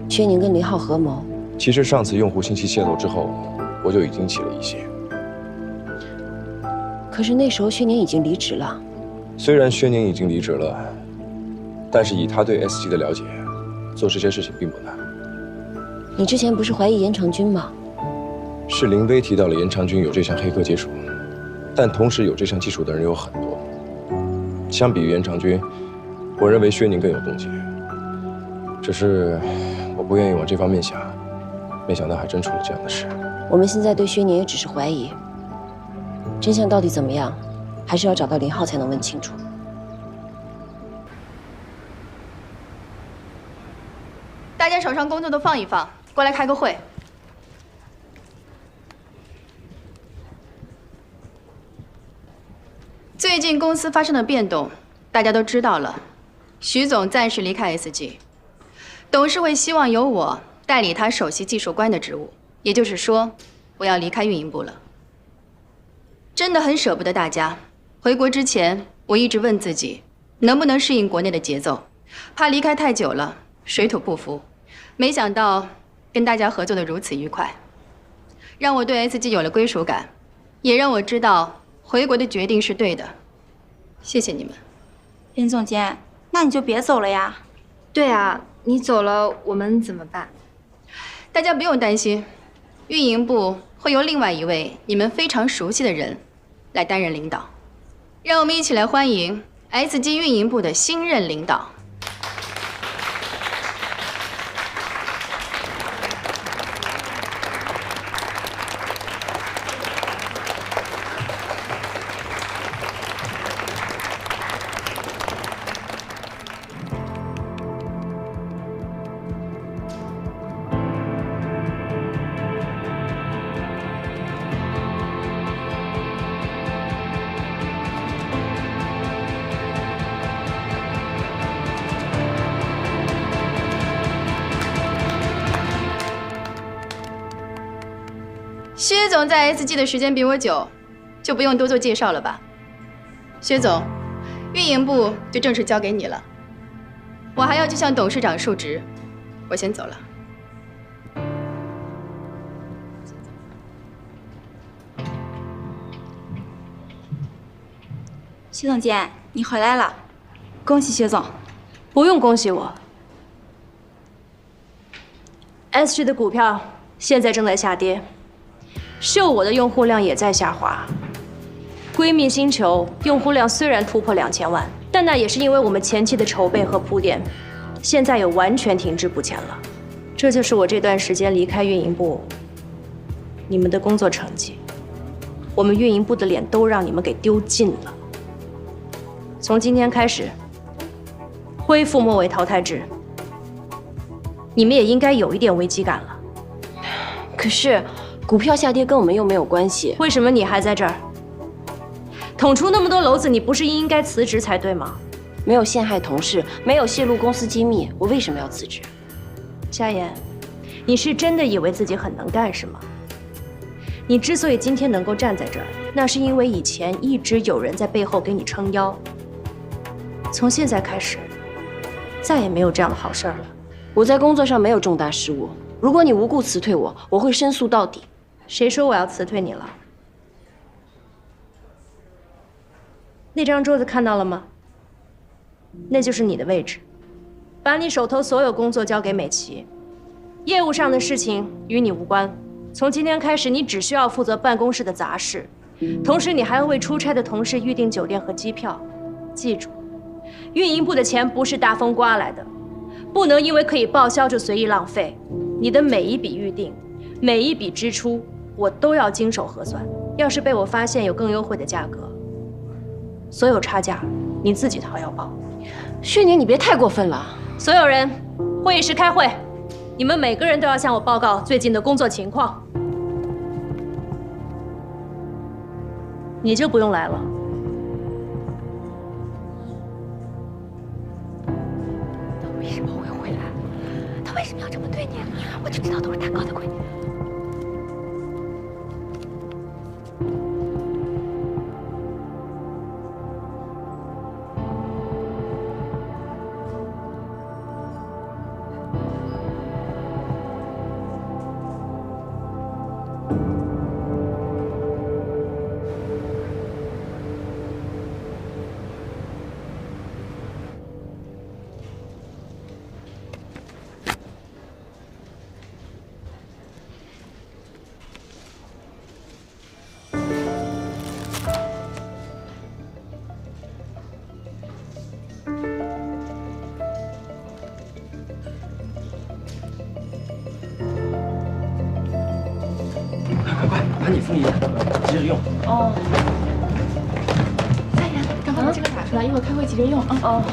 薛宁跟林浩合谋？其实上次用户信息泄露之后，我就已经起了疑心。可是那时候薛宁已经离职了。虽然薛宁已经离职了，但是以他对 SG 的了解，做这些事情并不难。你之前不是怀疑严长军吗？是林薇提到了严长军有这项黑客技术，但同时有这项技术的人有很多。相比于严长军，我认为薛宁更有动机。只是我不愿意往这方面想，没想到还真出了这样的事。我们现在对薛宁也只是怀疑，真相到底怎么样，还是要找到林浩才能问清楚。大家手上工作都放一放，过来开个会。最近公司发生的变动，大家都知道了。徐总暂时离开 SG， 董事会希望由我代理他首席技术官的职务，也就是说，我要离开运营部了。真的很舍不得大家。回国之前，我一直问自己，能不能适应国内的节奏，怕离开太久了，水土不服。没想到跟大家合作的如此愉快，让我对 SG 有了归属感，也让我知道回国的决定是对的。谢谢你们。林总监，那你就别走了呀。对啊，你走了我们怎么办？大家不用担心，运营部会由另外一位你们非常熟悉的人来担任领导。让我们一起来欢迎 SG 运营部的新任领导。薛总在 SG 的时间比我久，就不用多做介绍了吧。薛总，运营部就正式交给你了。我还要去向董事长述职，我先走了。薛总监，你回来了，恭喜薛总。不用恭喜我。SG 的股票现在正在下跌。秀我的用户量也在下滑，闺蜜星球用户量虽然突破2000万，但那也是因为我们前期的筹备和铺垫，现在也完全停滞不前了。这就是我这段时间离开运营部，你们的工作成绩，我们运营部的脸都让你们给丢尽了。从今天开始，恢复末尾淘汰制，你们也应该有一点危机感了。可是。股票下跌跟我们又没有关系，为什么你还在这儿？捅出那么多篓子，你不是应该辞职才对吗？没有陷害同事，没有泄露公司机密，我为什么要辞职？夏言，你是真的以为自己很能干是吗？你之所以今天能够站在这儿，那是因为以前一直有人在背后给你撑腰。从现在开始，再也没有这样的好事儿了。我在工作上没有重大失误，如果你无故辞退我，我会申诉到底。谁说我要辞退你了？那张桌子看到了吗？那就是你的位置。把你手头所有工作交给美琪，业务上的事情与你无关。从今天开始，你只需要负责办公室的杂事，同时你还要为出差的同事预订酒店和机票。记住，运营部的钱不是大风刮来的，不能因为可以报销就随意浪费。你的每一笔预订，每一笔支出，我都要经手核算。要是被我发现有更优惠的价格，所有差价你自己掏腰包。旭宁，你别太过分了。所有人，会议室开会。你们每个人都要向我报告最近的工作情况。你就不用来了。他为什么会回来？他为什么要这么对你？我就知道都是他搞的鬼。把你复印，急着用。哦。夏言，赶快把这个打出来，一会儿开会急着用啊。哦。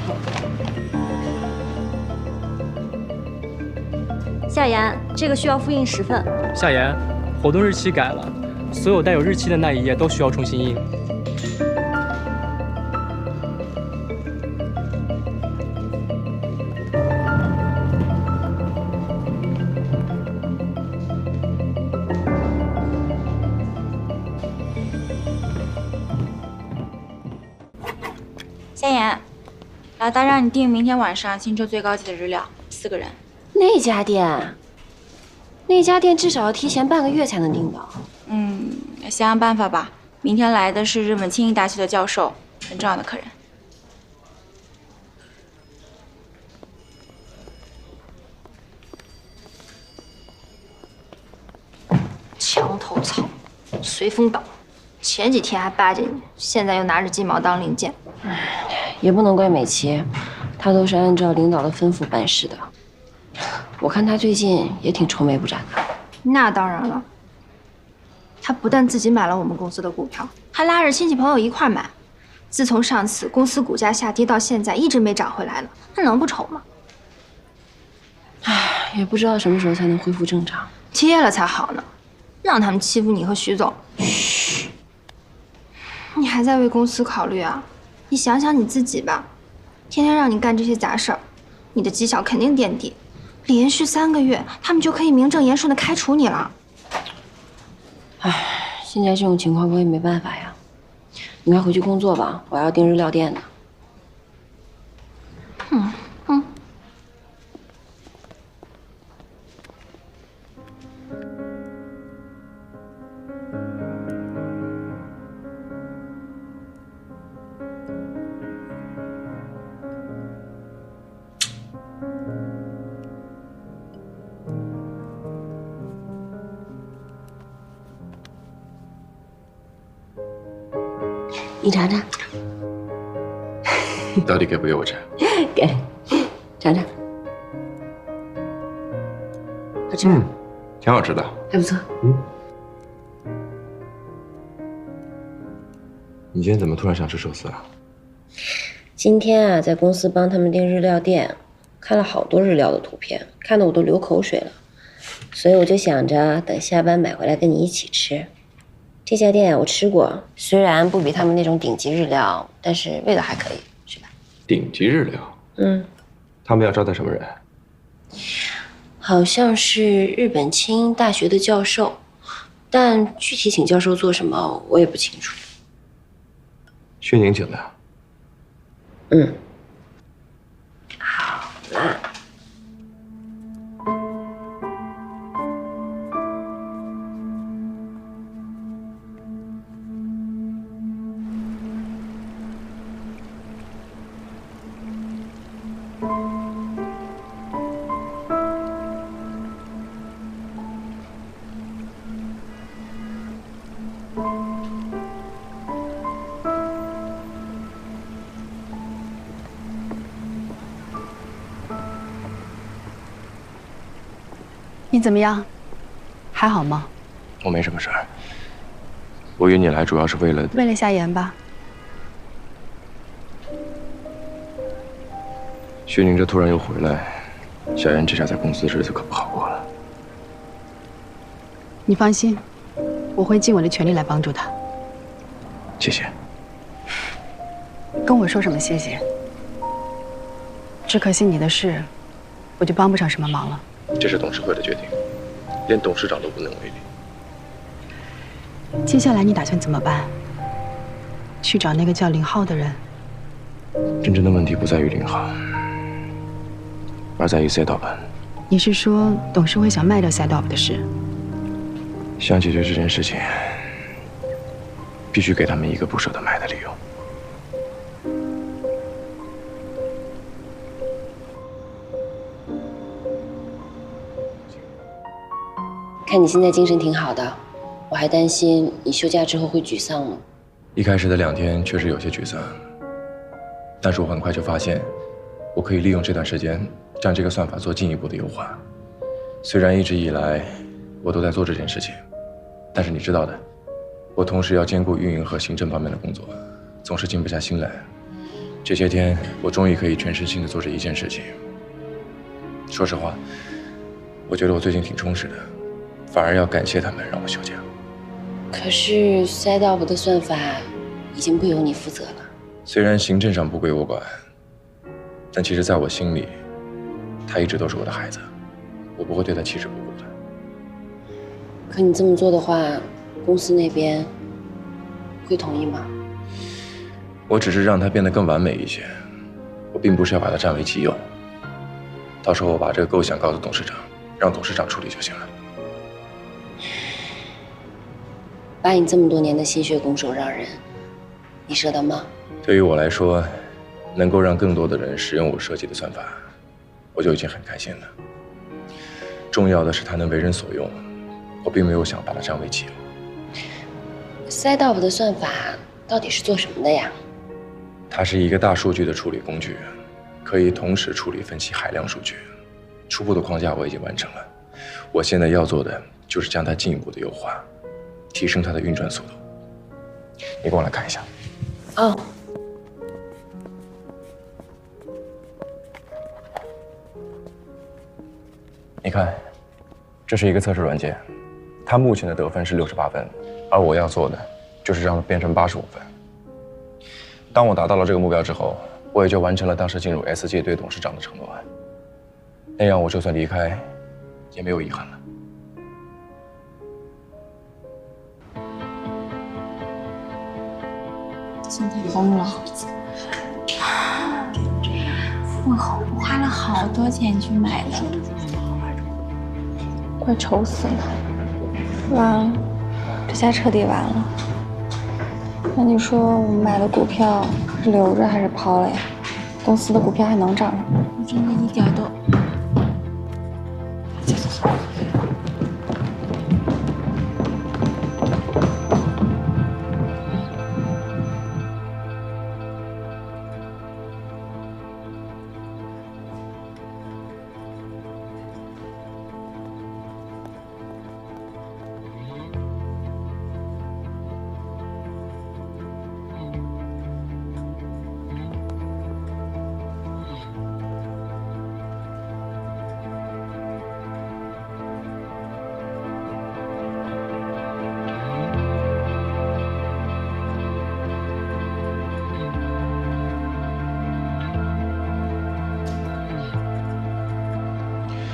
夏言，这个需要复印10份。夏言，活动日期改了，所有带有日期的那一页都需要重新印。夏言，老大让你订明天晚上新州最高级的日料，4个人。那家店至少要提前半个月才能订到。想想办法吧。明天来的是日本庆应大学的教授，很重要的客人。墙头草，随风倒。前几天还巴结你，现在又拿着鸡毛当令箭。也不能怪美琪，她都是按照领导的吩咐办事的。我看她最近也挺愁眉不展的。那当然了，他不但自己买了我们公司的股票，还拉着亲戚朋友一块买。自从上次公司股价下跌到现在，一直没涨回来呢，他能不愁吗？唉，也不知道什么时候才能恢复正常。跌了才好呢，让他们欺负你和徐总。嘘，你还在为公司考虑啊？你想想你自己吧，天天让你干这些杂事儿，你的绩效肯定垫底。连续3个月，他们就可以名正言顺的开除你了。唉，现在这种情况我也没办法呀。你快回去工作吧，我要订日料店的。你尝尝，到底给不给我吃？给，尝尝，好吃吗？挺好吃的，还不错。你今天怎么突然想吃寿司啊？今天啊，在公司帮他们订日料店，看了好多日料的图片，看得我都流口水了，所以我就想着等下班买回来跟你一起吃。这家店我吃过，虽然不比他们那种顶级日料，但是味道还可以，是吧？顶级日料。他们要招待什么人？好像是日本庆应大学的教授，但具体请教授做什么我也不清楚。薛宁请的。好啦。你怎么样？还好吗？我没什么事儿。我约你来主要是为了夏言吧。薛宁这突然又回来，夏言这下在公司的日子可不好过了。你放心，我会尽我的全力来帮助他。谢谢。跟我说什么谢谢？只可惜你的事，我就帮不上什么忙了。这是董事会的决定，连董事长都不能为力。接下来你打算怎么办？去找那个叫林浩的人？真正的问题不在于林浩，而在于 Setup。你是说董事会想卖掉 Setup 的事？想解决这件事情，必须给他们一个不舍得卖的理由。看你现在精神挺好的，我还担心你休假之后会沮丧呢。一开始的2天确实有些沮丧，但是我很快就发现，我可以利用这段时间将这个算法做进一步的优化。虽然一直以来我都在做这件事情，但是你知道的，我同时要兼顾运营和行政方面的工作，总是静不下心来。这些天我终于可以全身心的做这一件事情。说实话，我觉得我最近挺充实的，反而要感谢他们让我休假。可是 Setup 的算法已经不由你负责了。虽然行政上不归我管，但其实在我心里，他一直都是我的孩子，我不会对他弃之不顾的。可你这么做的话，公司那边会同意吗？我只是让他变得更完美一些，我并不是要把他占为己有。到时候我把这个构想告诉董事长，让董事长处理就行了。把你这么多年的心血拱手让人，你舍得吗？对于我来说，能够让更多的人使用我设计的算法，我就已经很开心了。重要的是它能为人所用，我并没有想把它占为己有。Setup 的算法到底是做什么的呀？它是一个大数据的处理工具，可以同时处理分析海量数据。初步的框架我已经完成了，我现在要做的就是将它进一步的优化，提升它的运转速度。你过来看一下。哦。你看，这是一个测试软件，它目前的得分是68分，而我要做的就是让它变成85分。当我达到了这个目标之后，我也就完成了当时进入 S 界对董事长的承诺，那样我就算离开，也没有遗憾了。现在疯了，我花了好多钱去买的，快愁死了。不然这下彻底完了。那你说我们买的股票是留着还是抛了呀？公司的股票还能涨吗？我真的一点都……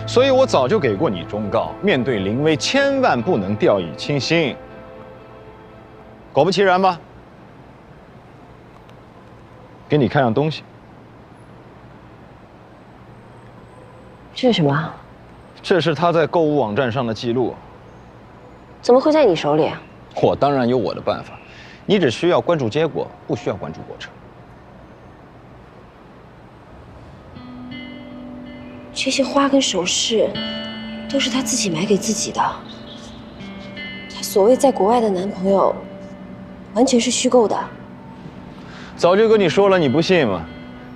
所以我早就给过你忠告，面对林威，千万不能掉以轻心。果不其然吧，给你看样东西。这是什么？这是他在购物网站上的记录。怎么会在你手里啊？我当然有我的办法，你只需要关注结果，不需要关注过程。这些花跟首饰都是她自己买给自己的。她所谓在国外的男朋友，完全是虚构的。早就跟你说了，你不信吗？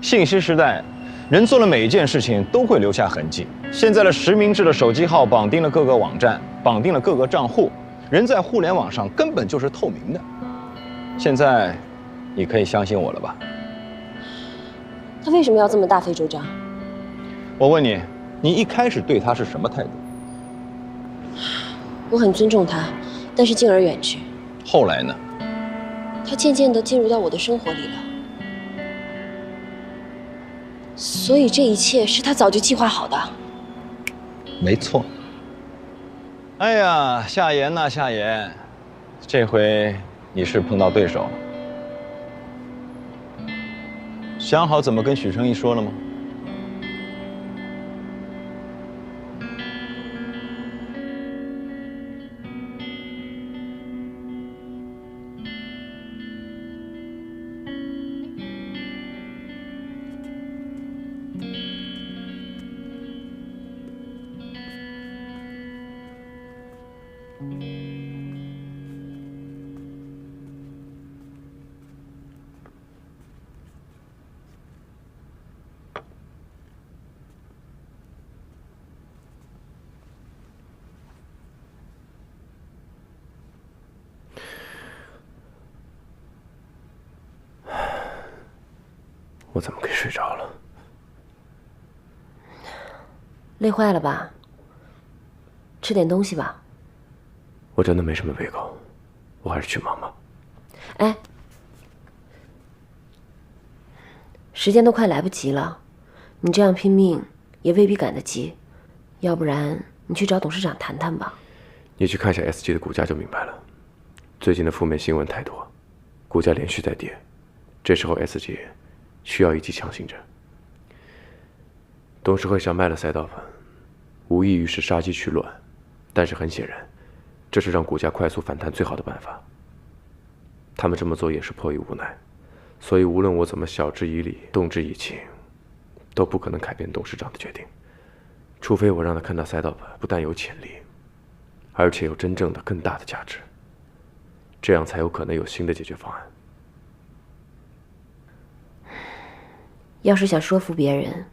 信息时代，人做了每一件事情都会留下痕迹。现在的实名制的手机号绑定了各个网站，绑定了各个账户，人在互联网上根本就是透明的。现在，你可以相信我了吧？他为什么要这么大费周章？我问你，你一开始对他是什么态度？我很尊重他，但是敬而远之。后来呢？他渐渐地进入到我的生活里了。所以这一切是他早就计划好的。没错。哎呀，夏言呐，夏言，这回你是碰到对手了。想好怎么跟许成义说了吗？我怎么给睡着了？累坏了吧？吃点东西吧。我真的没什么胃口，我还是去忙吧。哎，时间都快来不及了，你这样拼命也未必赶得及，要不然你去找董事长谈谈吧。你去看一下 SG 的股价就明白了。最近的负面新闻太多，股价连续在跌，这时候 SG 需要一剂强心针。董事会上卖了赛道粉，无异于是杀鸡取卵，但是很显然，这是让股价快速反弹最好的办法。他们这么做也是迫于无奈，所以无论我怎么晓之以理，动之以情，都不可能改变董事长的决定，除非我让他看到赛道粉不但有潜力，而且有真正的更大的价值，这样才有可能有新的解决方案。要是想说服别人，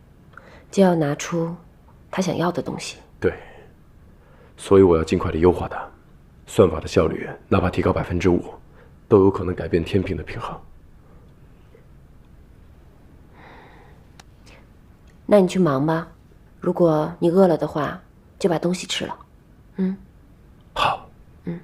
就要拿出他想要的东西。对，所以我要尽快的优化它，算法的效率哪怕提高5%，都有可能改变天平的平衡。那你去忙吧，如果你饿了的话，就把东西吃了。嗯。好。嗯。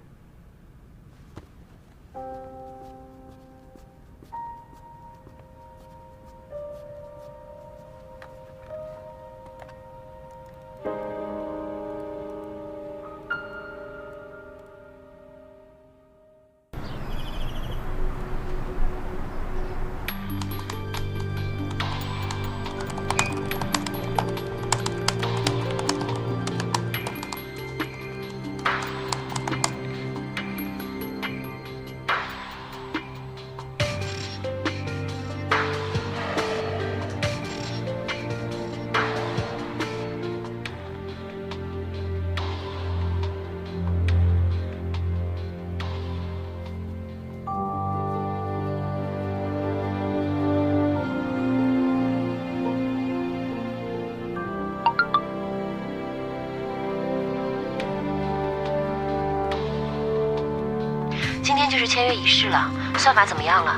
今天就是签约仪式了，算法怎么样了？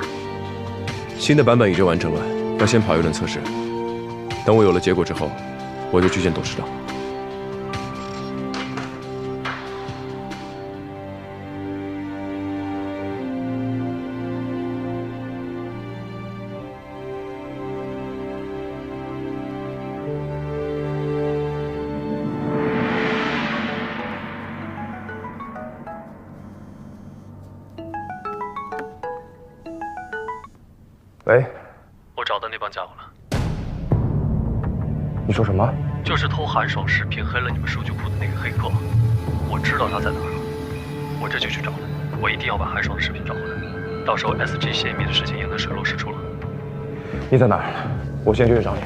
新的版本已经完成了，要先跑一轮测试。等我有了结果之后，我就去见董事长。喂，我找到那帮家伙了。你说什么？就是偷韩爽视频黑了你们数据库的那个黑客，我知道他在哪儿了，我这就去找他，我一定要把韩爽的视频找回来，到时候 SG 泄密的事情也能水落石出了。你在哪儿？我先去找你。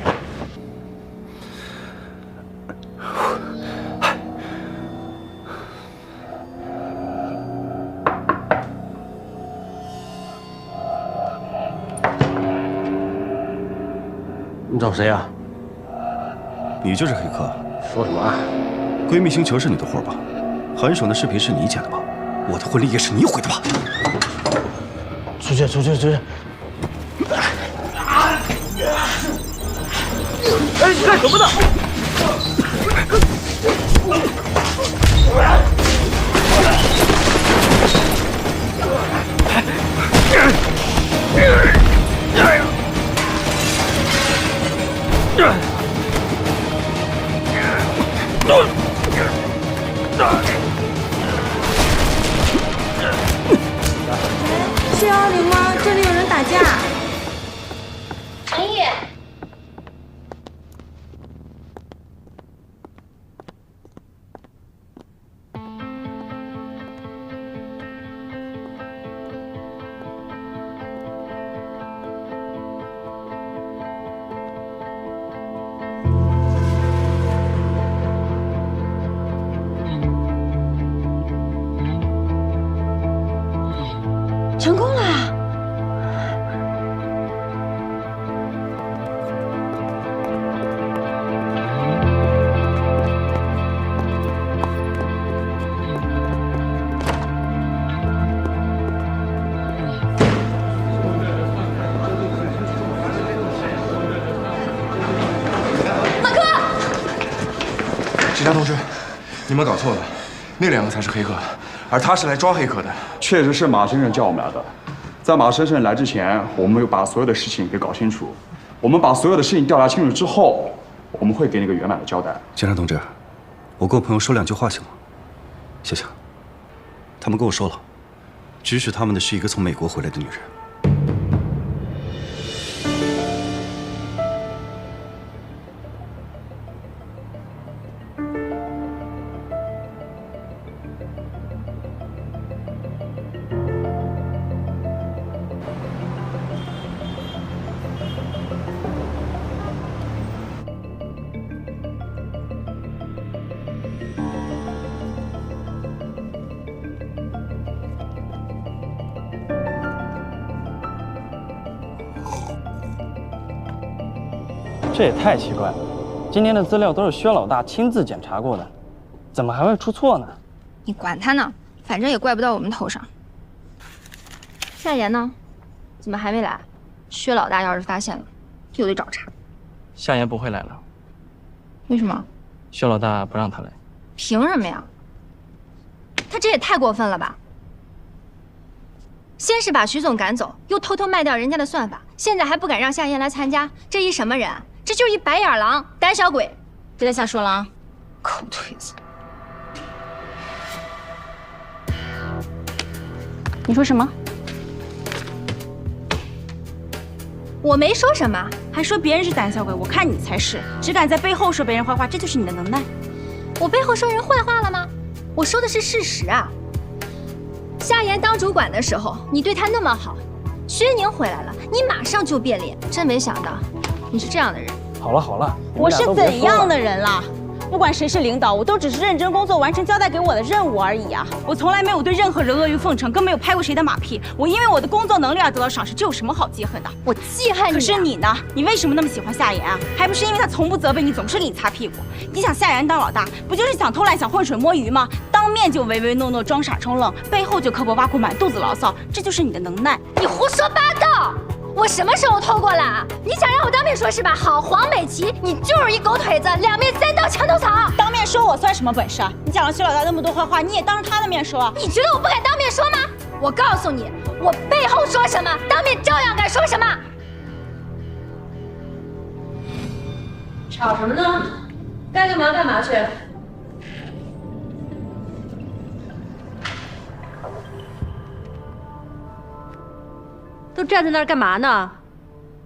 你找谁呀？你就是黑客？说什么啊？闺蜜星球是你的活吧？韩爽的视频是你剪的吧？我的婚礼也是你毁的吧？出去！哎，你干什么呢？是120吗？这里有人打架。陈毅，成功了！马克，警察同志，你们搞错了，那2个才是黑客，而他是来抓黑客的。确实是马先生叫我们来的。在马先生来之前，我们有把所有的事情给搞清楚。我们把所有的事情调查清楚之后，我们会给你个圆满的交代。警察同志，我跟我朋友说2句话行吗？谢谢。他们跟我说了，指使他们的是一个从美国回来的女人。这也太奇怪了，今天的资料都是薛老大亲自检查过的，怎么还会出错呢？你管他呢，反正也怪不到我们头上。夏言呢？怎么还没来？薛老大要是发现了，又得找茬。夏言不会来了，为什么？薛老大不让他来。凭什么呀？他这也太过分了吧！先是把徐总赶走，又偷偷卖掉人家的算法，现在还不敢让夏言来参加，这一什么人？这就是一白眼狼，胆小鬼！别再瞎说了啊！狗腿子！你说什么？我没说什么，还说别人是胆小鬼，我看你才是，只敢在背后说别人坏话，这就是你的能耐。我背后说人坏话了吗？我说的是事实啊。夏言当主管的时候，你对他那么好，薛宁回来了，你马上就变脸，真没想到你是这样的人。好了好了，我是怎样的人啦？不管谁是领导，我都只是认真工作，完成交代给我的任务而已啊！我从来没有对任何人阿谀奉承，更没有拍过谁的马屁。我因为我的工作能力而得到赏识，这有什么好记恨的？我记恨你。可是你呢？你为什么那么喜欢夏言啊？还不是因为他从不责备你，总是给你擦屁股。你想夏言当老大，不就是想偷懒、想浑水摸鱼吗？当面就唯唯诺诺、装傻充愣，背后就刻薄挖苦、满肚子牢骚，这就是你的能耐。你胡说八道！我什么时候偷过懒？你想让我当面说是吧？好，黄美琪，你就是一狗腿子，两面三刀墙头草。当面说我算什么本事啊？你讲了薛老大那么多坏话，你也当着他的面说。你觉得我不敢当面说吗？我告诉你，我背后说什么，当面照样敢说什么。吵什么呢？该干嘛干嘛去。都站在那儿干嘛呢？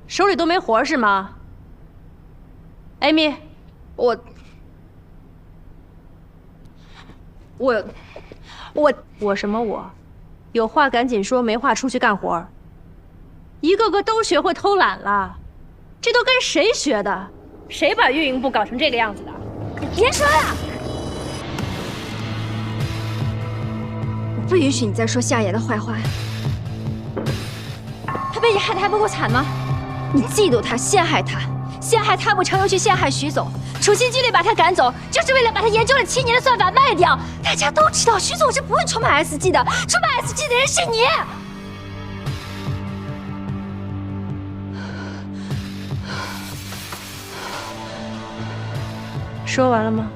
手里都没活是吗？艾米，我什么我？有话赶紧说，没话出去干活。一个个都学会偷懒了，这都跟谁学的？谁把运营部搞成这个样子的？你别说了，我不允许你再说夏言的坏话呀！他被你害得还不够惨吗？你嫉妒他，陷害他，陷害他不成又去陷害徐总，处心积虑把他赶走，就是为了把他研究了7年的算法卖掉。大家都知道徐总是不会出卖 SG 的，出卖 SG 的人是你。说完了吗？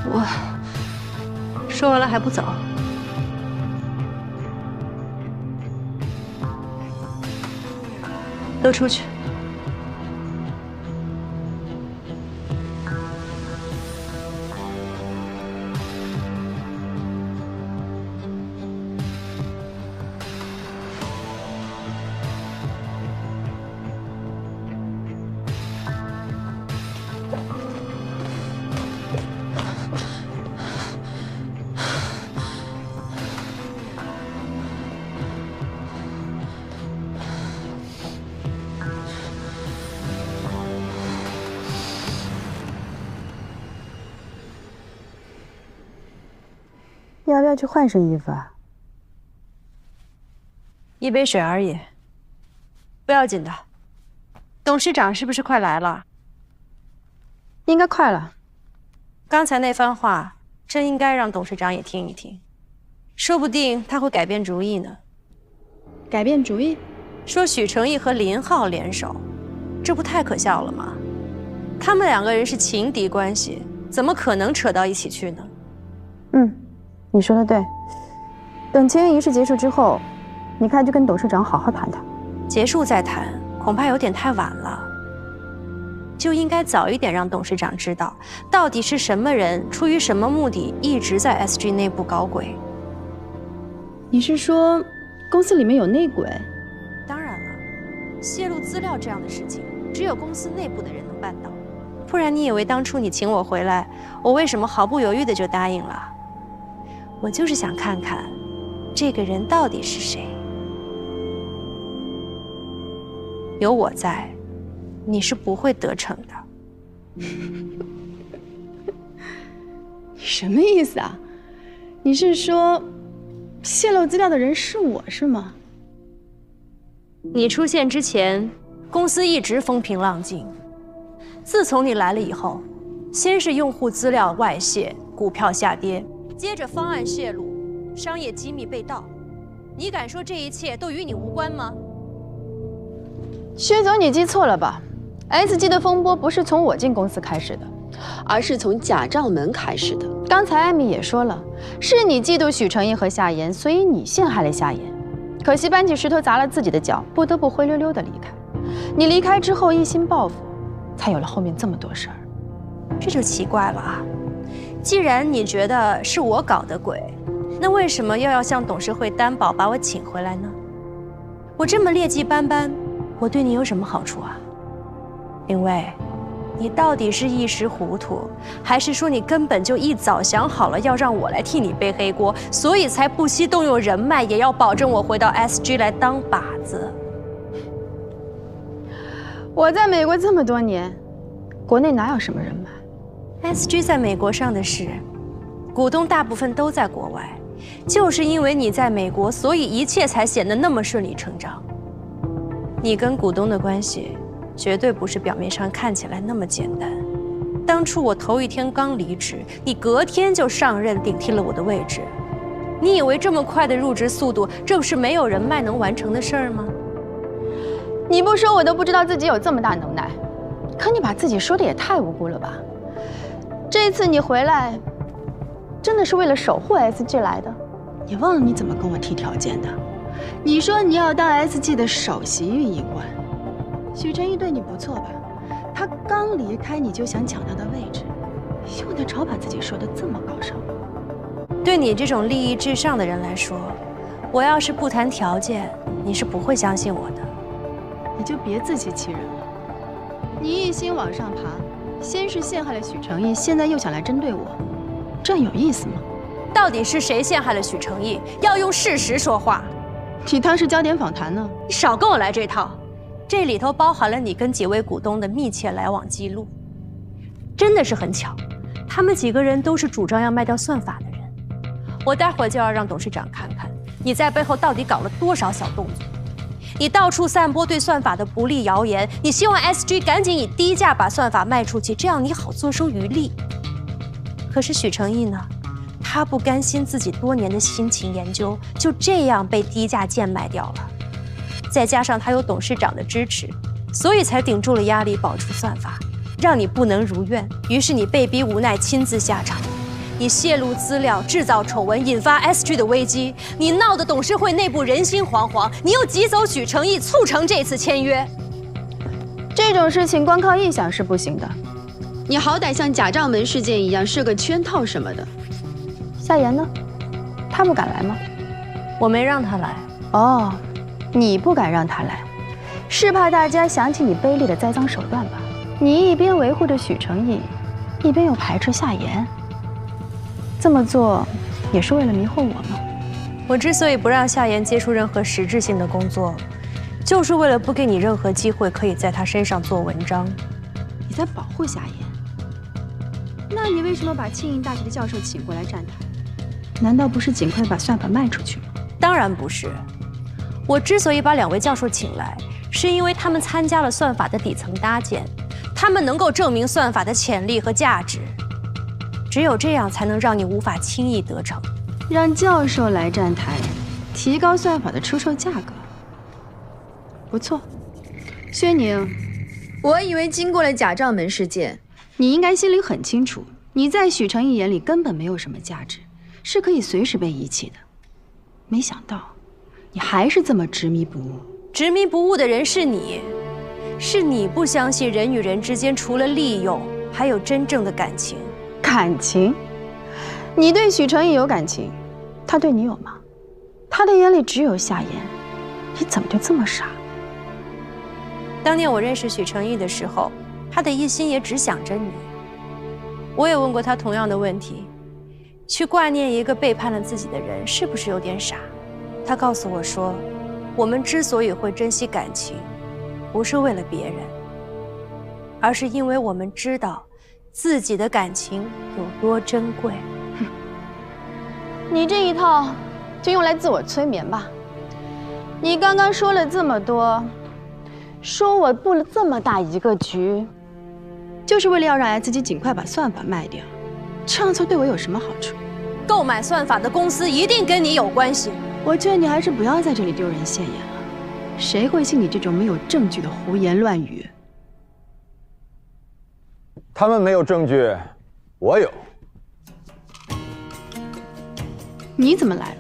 我说完了还不走？都出去。要不要去换身衣服啊？一杯水而已，不要紧的。董事长是不是快来了？应该快了。刚才那番话真应该让董事长也听一听，说不定他会改变主意呢。改变主意？说许成义和林浩联手，这不太可笑了吗？他们2个人是情敌关系，怎么可能扯到一起去呢？你说的对。等签约仪式结束之后，你开去跟董事长好好谈谈。结束再谈，恐怕有点太晚了。就应该早一点让董事长知道，到底是什么人，出于什么目的，一直在 SG 内部搞鬼。你是说，公司里面有内鬼？当然了，泄露资料这样的事情，只有公司内部的人能办到。不然你以为当初你请我回来，我为什么毫不犹豫的就答应了？我就是想看看，这个人到底是谁。有我在，你是不会得逞的。你什么意思啊？你是说，泄露资料的人是我是吗？你出现之前，公司一直风平浪静。自从你来了以后，先是用户资料外泄，股票下跌，接着方案泄露，商业机密被盗。你敢说这一切都与你无关吗？薛总，你记错了吧 ？SG 的风波不是从我进公司开始的，而是从假账门开始的。刚才艾米也说了，是你嫉妒许成义和夏言，所以你陷害了夏言。可惜搬起石头砸了自己的脚，不得不灰溜溜的离开。你离开之后一心报复，才有了后面这么多事儿。这就奇怪了啊！既然你觉得是我搞的鬼，那为什么又要向董事会担保把我请回来呢？我这么劣迹斑斑，我对你有什么好处啊？林薇，你到底是一时糊涂，还是说你根本就一早想好了要让我来替你背黑锅，所以才不惜动用人脉，也要保证我回到 SG 来当靶子？我在美国这么多年，国内哪有什么人脉 ？SG 在美国上的市，股东大部分都在国外，就是因为你在美国，所以一切才显得那么顺理成章。你跟股东的关系，绝对不是表面上看起来那么简单。当初我头一天刚离职，你隔天就上任顶替了我的位置。你以为这么快的入职速度，这不是没有人脉能完成的事儿吗？你不说我都不知道自己有这么大能耐，可你把自己说的也太无辜了吧？这次你回来，真的是为了守护 SG 来的？你忘了你怎么跟我提条件的？你说你要当 SG 的首席运营官，许成义对你不错吧？他刚离开你就想抢他的位置，用得着把自己说的这么高尚吗？对你这种利益至上的人来说，我要是不谈条件，你是不会相信我的。你就别自欺欺人了。你一心往上爬，先是陷害了许成义，现在又想来针对我，这样有意思吗？到底是谁陷害了许成义？要用事实说话。你当时焦点访谈呢？你少跟我来这套，这里头包含了你跟几位股东的密切来往记录。真的是很巧，他们几个人都是主张要卖掉算法的人。我待会儿就要让董事长看看你在背后到底搞了多少小动作。你到处散播对算法的不利谣言，你希望 SG 赶紧以低价把算法卖出去，这样你好坐收渔利。可是许成义呢？他不甘心自己多年的辛勤研究就这样被低价贱卖掉了，再加上他有董事长的支持，所以才顶住了压力保出算法，让你不能如愿。于是你被逼无奈亲自下场。你泄露资料，制造丑闻，引发 SG 的危机。你闹得董事会内部人心惶惶，你又急走许成义，促成这次签约。这种事情光靠臆想是不行的。你好歹像假账门事件一样设个圈套什么的。夏言呢？他不敢来吗？我没让他来。哦，你不敢让他来，是怕大家想起你卑劣的栽赃手段吧？你一边维护着许成义，一边又排斥夏言。这么做也是为了迷惑我吗？我之所以不让夏言接触任何实质性的工作，就是为了不给你任何机会可以在他身上做文章。你在保护夏言？那你为什么把庆应大学的教授请过来站台？难道不是尽快把算法卖出去吗？当然不是。我之所以把2位教授请来，是因为他们参加了算法的底层搭建，他们能够证明算法的潜力和价值。只有这样才能让你无法轻易得逞。让教授来站台，提高算法的出售价格，不错。薛宁，我以为经过了假账门事件，你应该心里很清楚，你在许成义眼里根本没有什么价值，是可以随时被遗弃的。没想到，你还是这么执迷不悟。执迷不悟的人是你，是你不相信人与人之间除了利用，还有真正的感情。感情？你对许成义有感情，他对你有吗？他的眼里只有夏言，你怎么就这么傻？当年我认识许成义的时候，他的一心也只想着你。我也问过他同样的问题，去挂念一个背叛了自己的人，是不是有点傻？他告诉我说，我们之所以会珍惜感情，不是为了别人，而是因为我们知道自己的感情有多珍贵。你这一套就用来自我催眠吧。你刚刚说了这么多，说我布了这么大一个局，就是为了要让自己尽快把算法卖掉。这样做对我有什么好处？购买算法的公司一定跟你有关系。我劝你还是不要在这里丢人现眼了。谁会信你这种没有证据的胡言乱语？他们没有证据，我有。你怎么来了？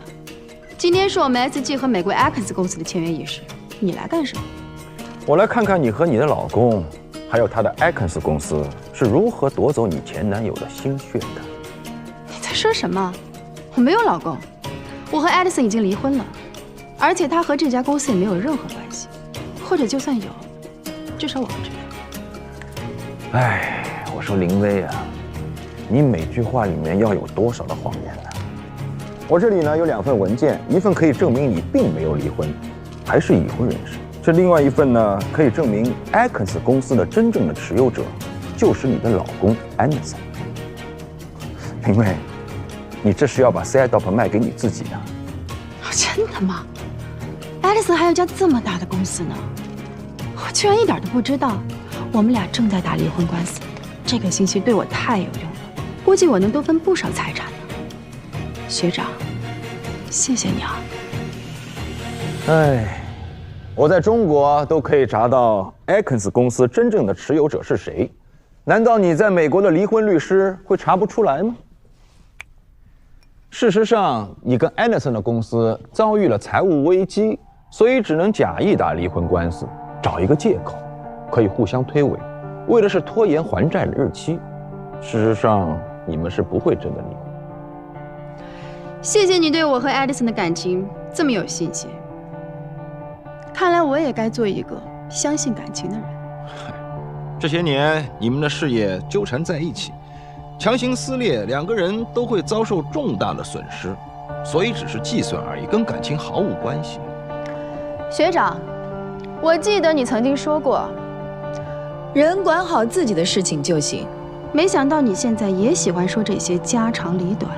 今天是我们 SG 和美国 X 公司的签约仪式，你来干什么？我来看看你和你的老公，还有他的 X 公司是如何夺走你前男友的心血的。你在说什么？我没有老公，我和 Edison 已经离婚了，而且他和这家公司也没有任何关系，或者就算有，至少我不知道。哎，我说林薇啊，你每句话里面要有多少的谎言呢？我这里呢有2份文件，一份可以证明你并没有离婚，还是已婚人士；这另外一份呢，可以证明 X 公司的真正的持有者就是你的老公 Anderson。林薇，你这是要把 CIDOP 卖给你自己啊？真的吗 ？Edison 还有家这么大的公司呢，我居然一点都不知道。我们俩正在打离婚官司，这个信息对我太有用了，估计我能多分不少财产呢。学长，谢谢你啊！哎，我在中国都可以查到 X 公司真正的持有者是谁，难道你在美国的离婚律师会查不出来吗？事实上，你跟 Anderson 的公司遭遇了财务危机，所以只能假意打离婚官司，找一个借口，可以互相推诿，为的是拖延还债的日期。事实上，你们是不会真的离婚。谢谢你对我和 Edison 的感情这么有信心。看来我也该做一个相信感情的人。这些年你们的事业纠缠在一起，强行撕裂，2个人都会遭受重大的损失，所以只是计算而已，跟感情毫无关系。学长，我记得你曾经说过，人管好自己的事情就行。没想到你现在也喜欢说这些家长里短。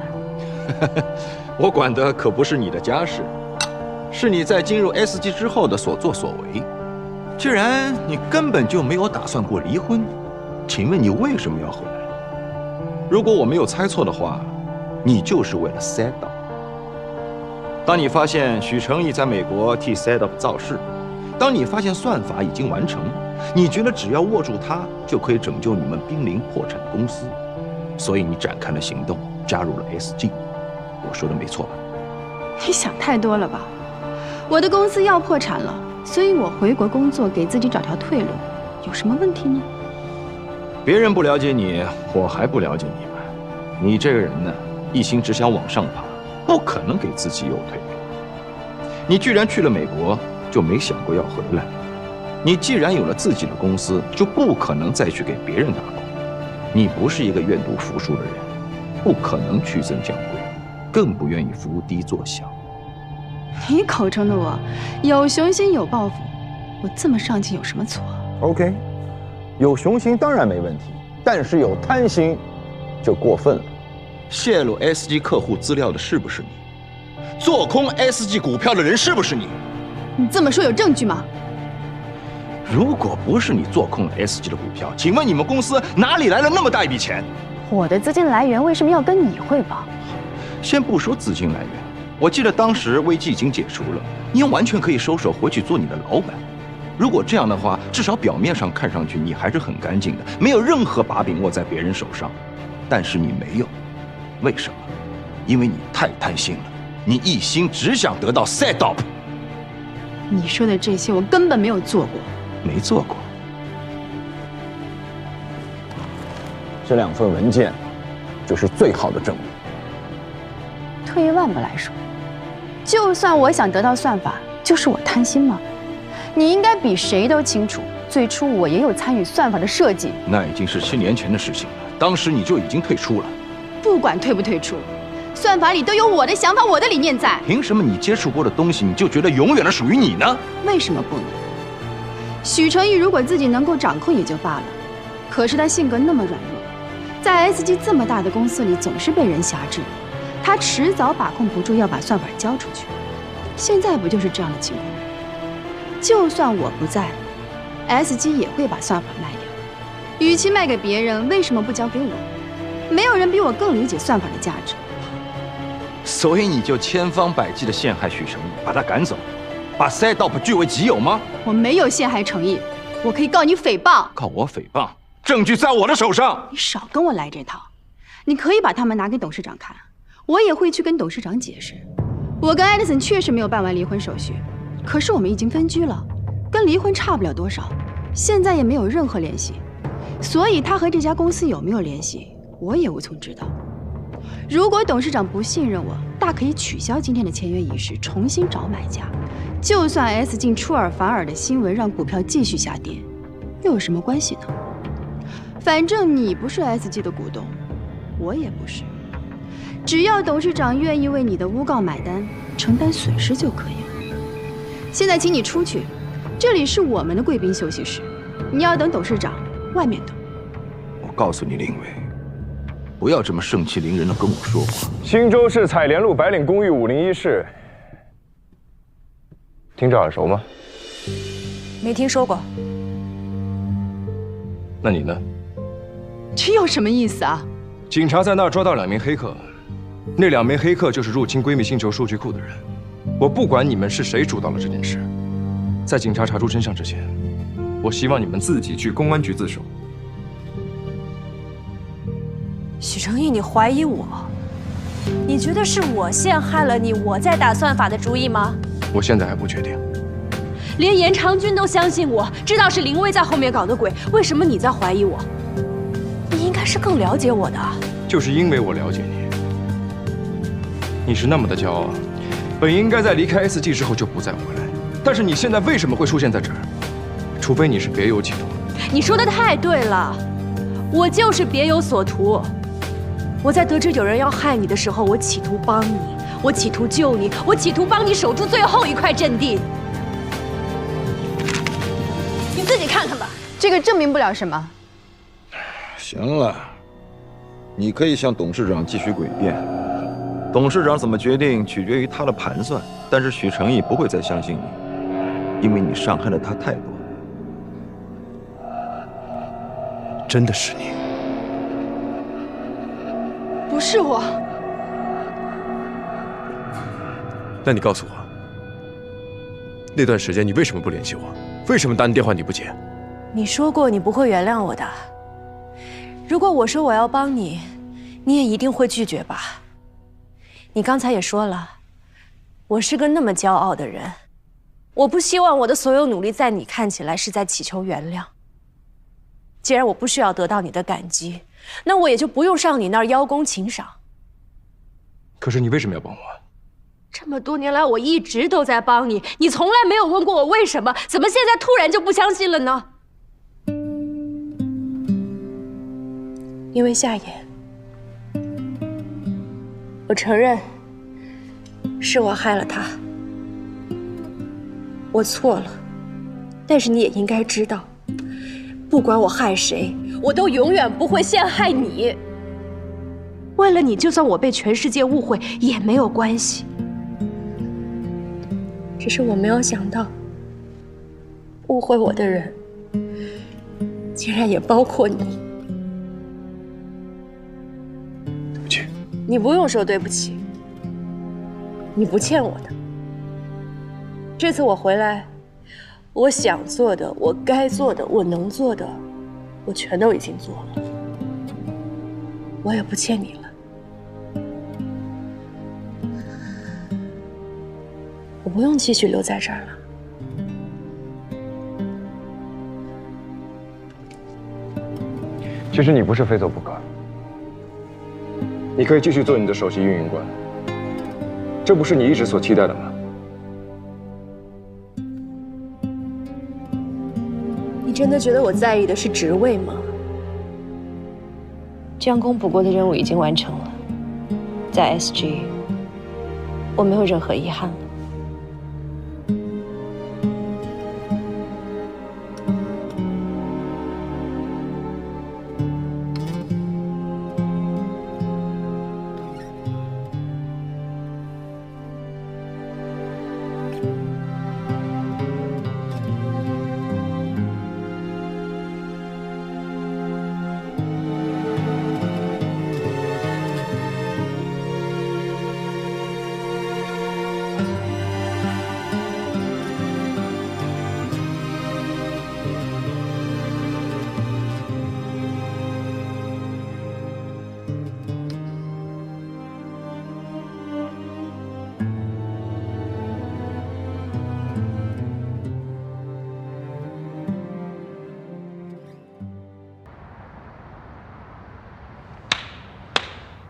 我管的可不是你的家事。是你在进入 SG 之后的所作所为。既然你根本就没有打算过离婚，请问你为什么要回来？如果我没有猜错的话，你就是为了 set up。当你发现许成义在美国替 set up 造势，当你发现算法已经完成，你觉得只要握住它就可以拯救你们濒临破产的公司，所以你展开了行动，加入了 SG。我说的没错吧？你想太多了吧？我的公司要破产了，所以我回国工作，给自己找条退路，有什么问题呢？别人不了解你，我还不了解你吗？你这个人呢，一心只想往上爬，不可能给自己有退路。你居然去了美国，就没想过要回来。你既然有了自己的公司，就不可能再去给别人打工。你不是一个愿赌服输的人，不可能屈尊降贵，更不愿意伏低做小。你口中的我，有雄心有抱负，我这么上进有什么错 ？OK， 有雄心当然没问题，但是有贪心就过分了。泄露 SG 客户资料的是不是你？做空 SG 股票的人是不是你？你这么说有证据吗？如果不是你做空了 SG 的股票，请问你们公司哪里来了那么大一笔钱？我的资金来源为什么要跟你汇报？先不说资金来源，我记得当时危机已经解除了，你完全可以收手回去做你的老板。如果这样的话，至少表面上看上去你还是很干净的，没有任何把柄握在别人手上。但是你没有，为什么？因为你太贪心了，你一心只想得到 set up。你说的这些我根本没有做过。没做过。这2份文件就是最好的证明。退一万步来说，就算我想得到算法，就是我贪心吗？你应该比谁都清楚，最初我也有参与算法的设计。那已经是7年前的事情了，当时你就已经退出了。不管退不退出，算法里都有我的想法、我的理念在。凭什么你接触过的东西，你就觉得永远的属于你呢？为什么不呢？许成义如果自己能够掌控也就罢了，可是他性格那么软弱，在 SG 这么大的公司里总是被人挟制，他迟早把控不住，要把算法交出去。现在不就是这样的情况吗？就算我不在 ，SG 也会把算法卖掉。与其卖给别人，为什么不交给我？没有人比我更理解算法的价值。所以你就千方百计地陷害许成义，把他赶走，把 set up 据为己有吗？我没有陷害成义，我可以告你诽谤。告我诽谤，证据在我的手上。你少跟我来这套。你可以把他们拿给董事长看，我也会去跟董事长解释。我跟艾迪森确实没有办完离婚手续，可是我们已经分居了，跟离婚差不了多少，现在也没有任何联系，所以他和这家公司有没有联系，我也无从知道。如果董事长不信任我，大可以取消今天的签约仪式，重新找买家。就算 S 进出尔反尔的新闻让股票继续下跌，又有什么关系呢？反正你不是 SG 的股东，我也不是。只要董事长愿意为你的诬告买单，承担损失就可以了。现在请你出去，这里是我们的贵宾休息室，你要等董事长，外面等。我告诉你，林伟，不要这么盛气凌人的跟我说话。新洲市采莲路白领公寓501室，听着耳熟吗？没听说过。那你呢？这有什么意思啊？警察在那儿抓到2名黑客，那2名黑客就是入侵闺蜜星球数据库的人。我不管你们是谁主导了这件事，在警察查出真相之前，我希望你们自己去公安局自首。许成义，你怀疑我？你觉得是我陷害了你，我在打算法的主意吗？我现在还不确定。连严长军都相信我，知道是林薇在后面搞的鬼，为什么你在怀疑我？你应该是更了解我的。就是因为我了解你，你是那么的骄傲，本应该在离开 SG 之后就不再回来，但是你现在为什么会出现在这儿？除非你是别有企图。你说的太对了，我就是别有所图。我在得知有人要害你的时候，我企图帮你，我企图救你，我企图帮你守住最后一块阵地。你自己看看吧。这个证明不了什么。行了，你可以向董事长继续诡辩，董事长怎么决定取决于他的盘算，但是许成义不会再相信你，因为你伤害了他太多。真的是你？不是我。那你告诉我，那段时间你为什么不联系我？为什么打你电话你不接？你说过你不会原谅我的。如果我说我要帮你，你也一定会拒绝吧？你刚才也说了，我是个那么骄傲的人，我不希望我的所有努力在你看起来是在祈求原谅。既然我不需要得到你的感激，那我也就不用上你那儿邀功请赏。可是你为什么要帮我？这么多年来，我一直都在帮你，你从来没有问过我为什么，怎么现在突然就不相信了呢？因为夏言，我承认是我害了他，我错了，但是你也应该知道，不管我害谁，我都永远不会陷害你。为了你，就算我被全世界误会也没有关系。只是我没有想到，误会我的人竟然也包括你。对不起。你不用说对不起，你不欠我的。这次我回来，我想做的，我该做的，我能做的，我全都已经做了，我也不欠你了。我不用继续留在这儿了。其实你不是非走不可，你可以继续做你的首席运营官，这不是你一直所期待的吗？你真的觉得我在意的是职位吗？将功补过的任务已经完成了，在 SG， 我没有任何遗憾了。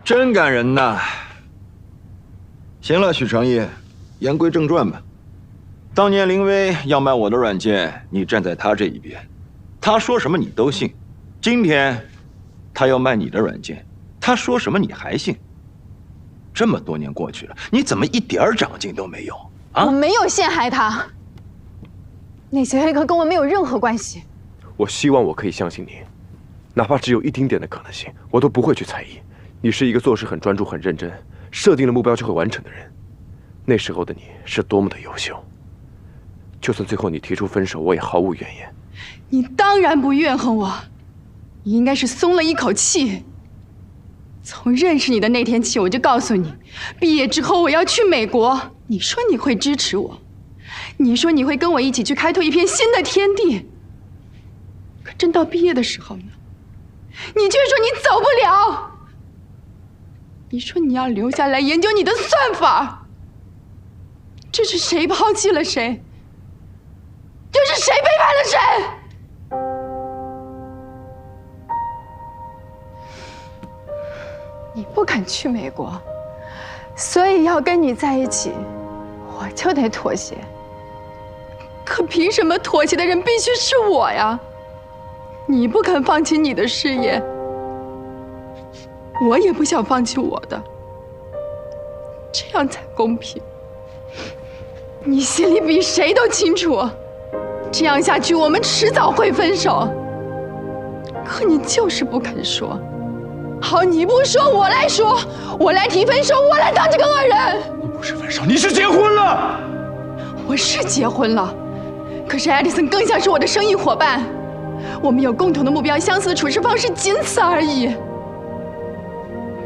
真感人呐！行了，许成义，言归正传吧。当年林薇要卖我的软件，你站在他这一边，他说什么你都信。今天，他要卖你的软件，他说什么你还信。这么多年过去了，你怎么一点长进都没有啊？我没有陷害他，那些黑客跟我没有任何关系。我希望我可以相信你，哪怕只有一丁点的可能性，我都不会去猜疑。你是一个做事很专注、很认真，设定了目标就会完成的人。那时候的你是多么的优秀，就算最后你提出分手，我也毫无怨言。你当然不怨恨我，你应该是松了一口气。从认识你的那天起，我就告诉你，毕业之后我要去美国。你说你会支持我，你说你会跟我一起去开拓一片新的天地。可真到毕业的时候呢，你却说你走不了。你说你要留下来研究你的算法，这是谁抛弃了谁？这是谁背叛了谁？你不肯去美国，所以要跟你在一起，我就得妥协。可凭什么妥协的人必须是我呀？你不肯放弃你的事业，我也不想放弃我的，这样才公平。你心里比谁都清楚，这样下去我们迟早会分手。可你就是不肯说，好，你不说，我来说，我来提分手，我来当这个恶人。你不是分手，你是结婚了。我是结婚了，可是爱迪生更像是我的生意伙伴，我们有共同的目标，相似的处事方式，仅此而已。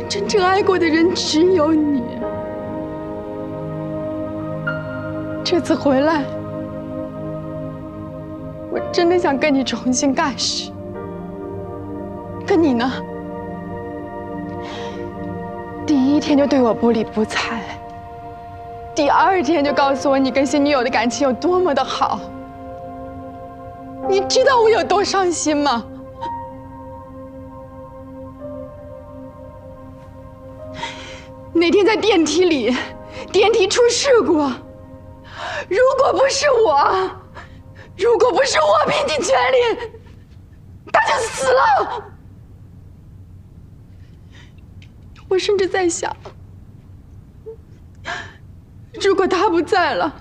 真正爱过的人只有你。这次回来，我真的想跟你重新开始。可你呢？第1天就对我不理不睬，第2天就告诉我你跟新女友的感情有多么的好。你知道我有多伤心吗？那天在电梯里，电梯出事故，如果不是我拼尽全力，他就死了。我甚至在想，如果他不在了，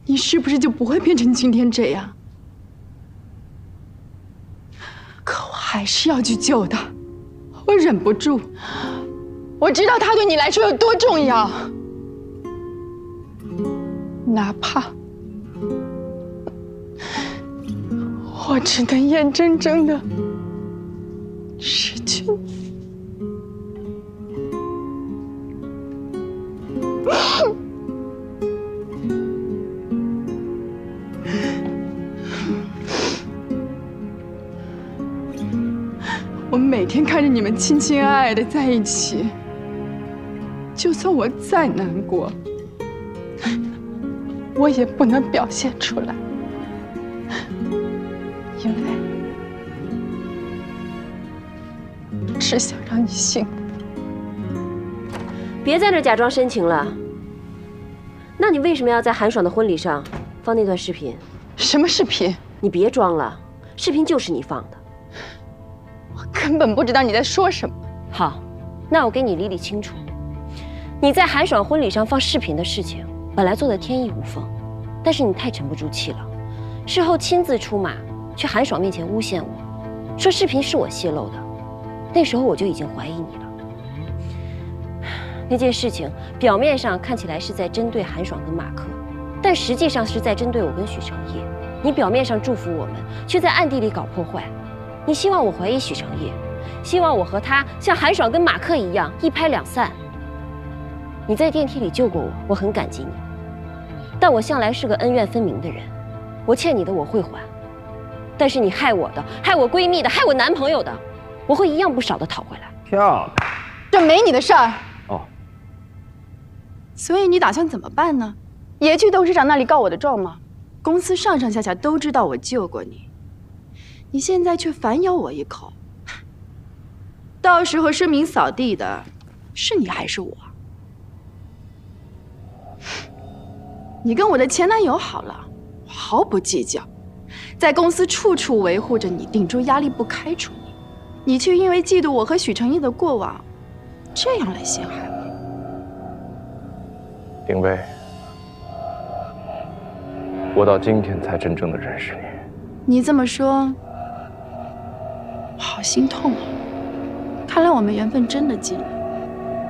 你是不是就不会变成今天这样？可我还是要去救他，我忍不住。我知道他对你来说有多重要，哪怕我只能眼睁睁的失去你。我每天看着你们亲亲爱爱的在一起，就算我再难过，我也不能表现出来，因为只想让你幸福。别在这假装深情了。那你为什么要在韩爽的婚礼上放那段视频？什么视频？你别装了，视频就是你放的。我根本不知道你在说什么。好，那我给你理理清楚。你在韩爽婚礼上放视频的事情，本来做得天衣无缝，但是你太沉不住气了，事后亲自出马，去韩爽面前诬陷我，说视频是我泄露的。那时候我就已经怀疑你了。那件事情表面上看起来是在针对韩爽跟马克，但实际上是在针对我跟许成业。你表面上祝福我们，却在暗地里搞破坏。你希望我怀疑许成业，希望我和他像韩爽跟马克一样一拍两散。你在电梯里救过我，我很感激你。但我向来是个恩怨分明的人，我欠你的我会还，但是你害我的、害我闺蜜的、害我男朋友的，我会一样不少的讨回来。漂亮，这没你的事儿。哦。所以你打算怎么办呢？也去董事长那里告我的状吗？公司上上下下都知道我救过你，你现在却反咬我一口。到时候声名扫地的是你还是我？你跟我的前男友好了，我毫不计较，在公司处处维护着你，顶住压力不开除你，你却因为嫉妒我和许成义的过往，这样来陷害我。林薇，我到今天才真正的认识你。你这么说，我好心痛啊！看来我们缘分真的尽了。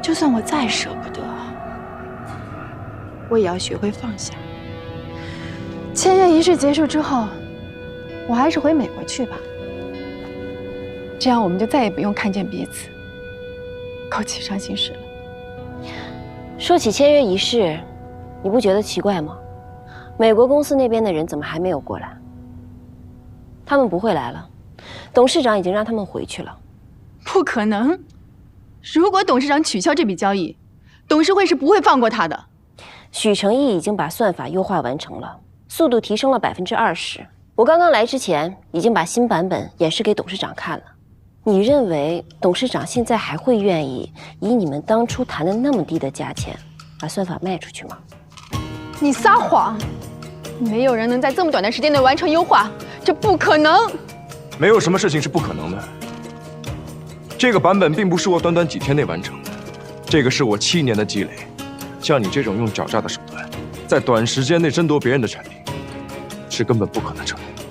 就算我再舍不得，我也要学会放下。签约仪式结束之后，我还是回美国去吧。这样我们就再也不用看见彼此，勾起伤心事了。说起签约仪式，你不觉得奇怪吗？美国公司那边的人怎么还没有过来？他们不会来了，董事长已经让他们回去了。不可能！如果董事长取消这笔交易，董事会是不会放过他的。许成义已经把算法优化完成了，速度提升了20%。我刚刚来之前已经把新版本演示给董事长看了。你认为董事长现在还会愿意以你们当初谈的那么低的价钱把算法卖出去吗？你撒谎！没有人能在这么短的时间内完成优化，这不可能。没有什么事情是不可能的。这个版本并不是我短短几天内完成的，这个是我7年的积累。像你这种用狡诈的手段，在短时间内争夺别人的产品，是根本不可能成功的。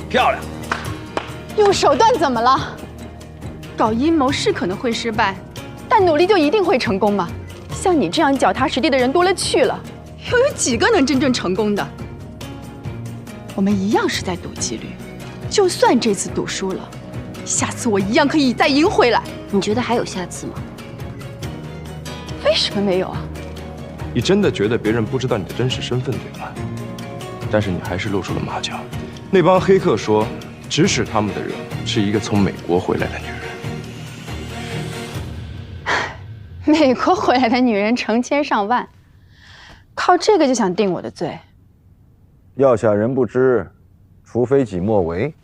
漂亮！用手段怎么了？搞阴谋是可能会失败，但努力就一定会成功吗？像你这样脚踏实地的人多了去了，又有几个能真正成功的？我们一样是在赌几率，就算这次赌输了，下次我一样可以再赢回来。你觉得还有下次吗？为什么没有啊？你真的觉得别人不知道你的真实身份对吗？但是你还是露出了马脚。那帮黑客说，指使他们的人是一个从美国回来的女人。美国回来的女人成千上万，靠这个就想定我的罪？要下人不知，除非己莫为。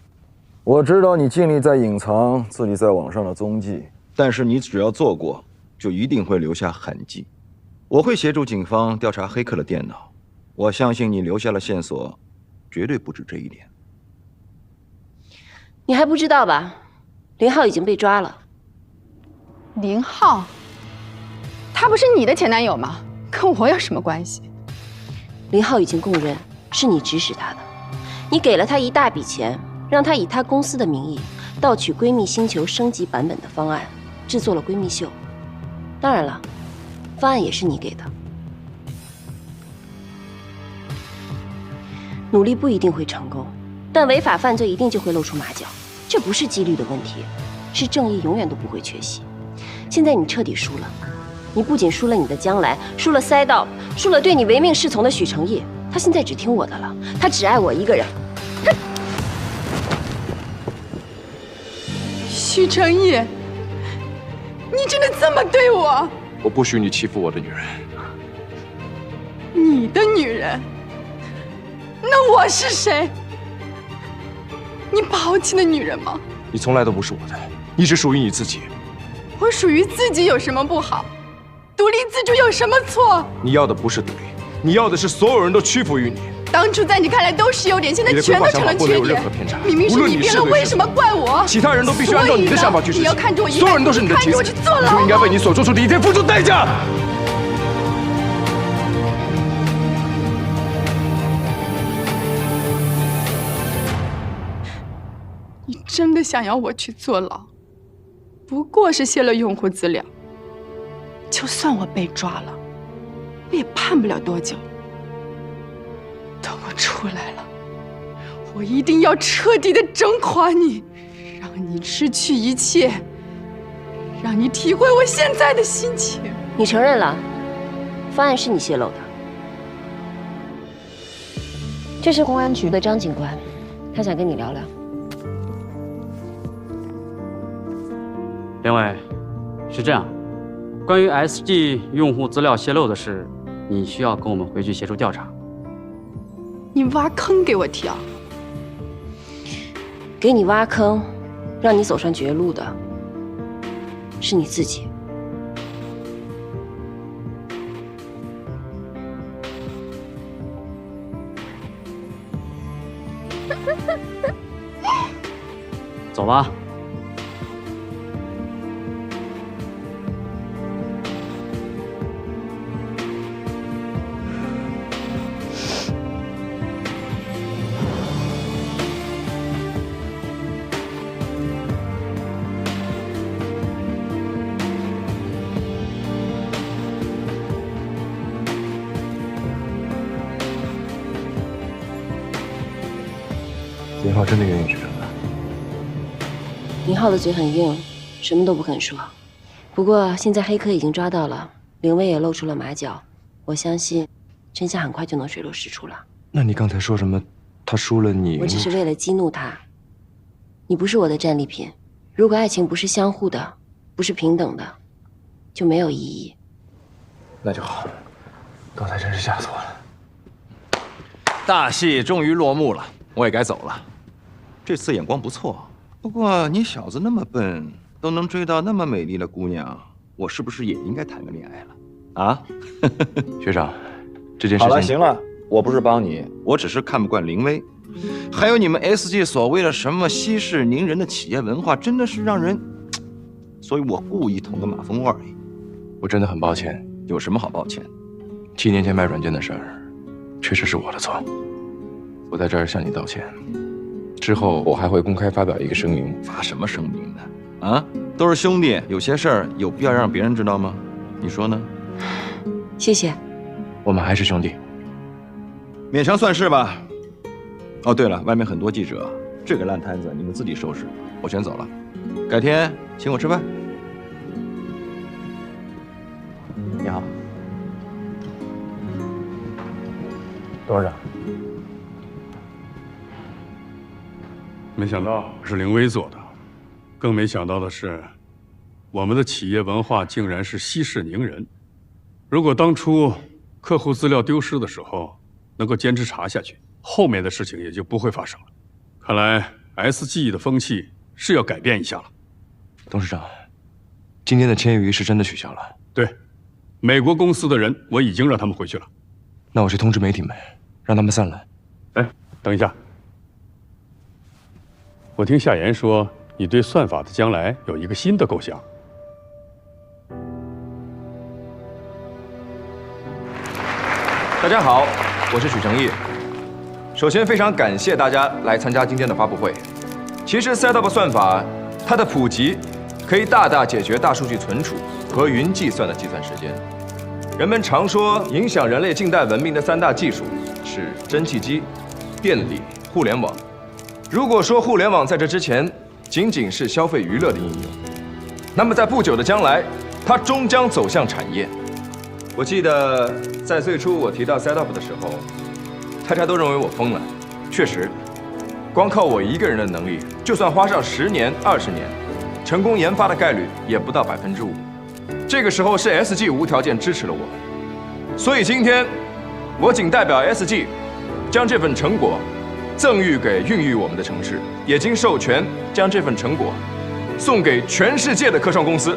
我知道你尽力在隐藏自己在网上的踪迹，但是你只要做过，就一定会留下痕迹。我会协助警方调查黑客的电脑，我相信你留下了线索，绝对不止这一点。你还不知道吧？林浩已经被抓了。林浩？他不是你的前男友吗？跟我有什么关系？林浩已经供认是你指使他的，你给了他一大笔钱，让他以他公司的名义盗取闺蜜星球升级版本的方案，制作了闺蜜秀。当然了，方案也是你给的。努力不一定会成功，但违法犯罪一定就会露出马脚，这不是几率的问题，是正义永远都不会缺席。现在你彻底输了。你不仅输了你的将来，输了赛道，输了对你唯命是从的许成义。他现在只听我的了，他只爱我一个人。许成义，你真的这么对我？我不许你欺负我的女人。你的女人？那我是谁？你抛弃的女人吗？你从来都不是我的，你只属于你自己。我属于自己有什么不好？独立自主有什么错？你要的不是独立，你要的是所有人都屈服于你。当初在你看来都是优点，现在全都成了缺点。明明是你变了，为什么怪我？其他人都必须按照你的想法去执行。你要看着我一，所有人都是你的棋子，你就应该为你所做出的一切付出代价。你真的想要我去坐牢？不过是泄露用户资料。就算我被抓了，我也判不了多久。等我出来了，我一定要彻底的整垮你，让你失去一切，让你体会我现在的心情。你承认了，方案是你泄露的。这是公安局的张警官，他想跟你聊聊。两位，是这样。关于 SG 用户资料泄露的事，你需要跟我们回去协助调查。你挖坑给我跳？给你挖坑，让你走上绝路的，是你自己。走吧。林浩真的愿意去承担？林浩的嘴很硬，什么都不肯说。不过现在黑客已经抓到了，凌薇也露出了马脚，我相信真相很快就能水落石出了。那你刚才说什么？他输了你？我只是为了激怒他。你不是我的战利品。如果爱情不是相互的，不是平等的，就没有意义。那就好。刚才真是吓死我了。大戏终于落幕了，我也该走了。这次眼光不错，不过你小子那么笨，都能追到那么美丽的姑娘，我是不是也应该谈个恋爱了？啊，学长，这件事情……好了，行了，我不是帮你，我只是看不惯凌薇，还有你们 SG 所谓的什么息事宁人的企业文化，真的是让人……所以我故意捅个马蜂窝而已。我真的很抱歉。有什么好抱歉？7年前卖软件的事儿，确实是我的错。我在这儿向你道歉。事后我还会公开发表一个声明。发什么声明呢？啊，都是兄弟，有些事儿有必要让别人知道吗？你说呢？谢谢。我们还是兄弟，勉强算是吧。哦，对了，外面很多记者，这个烂摊子你们自己收拾，我先走了。改天请我吃饭。你好，董事长。没想到是凌威做的，更没想到的是，我们的企业文化竟然是息事宁人。如果当初客户资料丢失的时候能够坚持查下去，后面的事情也就不会发生了。看来 SG 的风气是要改变一下了。董事长，今天的签约是真的取消了？对，美国公司的人我已经让他们回去了。那我去通知媒体们，让他们散了。哎，等一下，我听夏言说你对算法的将来有一个新的构想。大家好，我是许成义。首先非常感谢大家来参加今天的发布会。其实 SetUp 算法，它的普及可以大大解决大数据存储和云计算的计算时间。人们常说影响人类近代文明的3大技术是蒸汽机、电力、互联网。如果说互联网在这之前仅仅是消费娱乐的应用，那么在不久的将来，它终将走向产业。我记得在最初我提到 SetUp 的时候，大家都认为我疯了。确实，光靠我一个人的能力，就算花上10年、20年，成功研发的概率也不到5%。这个时候是 SG 无条件支持了我，所以今天我仅代表 SG 将这份成果赠予给孕育我们的城市，也经授权将这份成果送给全世界的科创公司。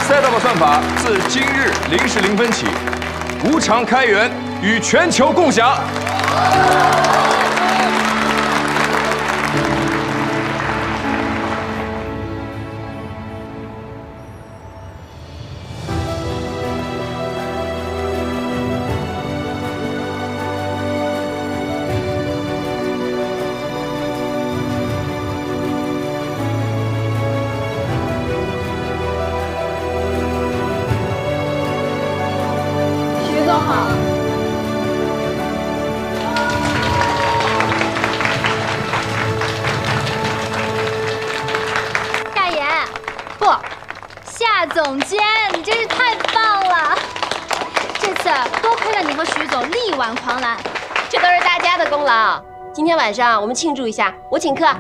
SetUp 算法自今日0时0分起无偿开源，与全球共享。总监，你真是太棒了！这次多亏了你和徐总力挽狂澜，这都是大家的功劳。今天晚上我们庆祝一下，我请客。小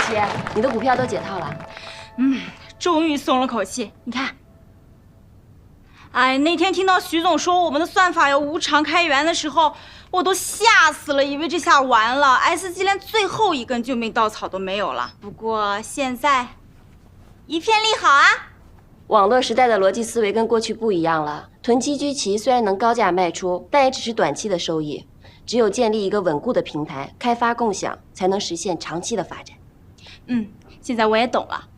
七，你的股票都解套了。终于松了口气。你看，哎，那天听到徐总说我们的算法要无偿开源的时候，我都吓死了，以为这下完了 ，SG 连最后一根救命稻草都没有了。不过现在一片利好啊！网络时代的逻辑思维跟过去不一样了。囤积居奇虽然能高价卖出，但也只是短期的收益。只有建立一个稳固的平台，开发共享，才能实现长期的发展。现在我也懂了。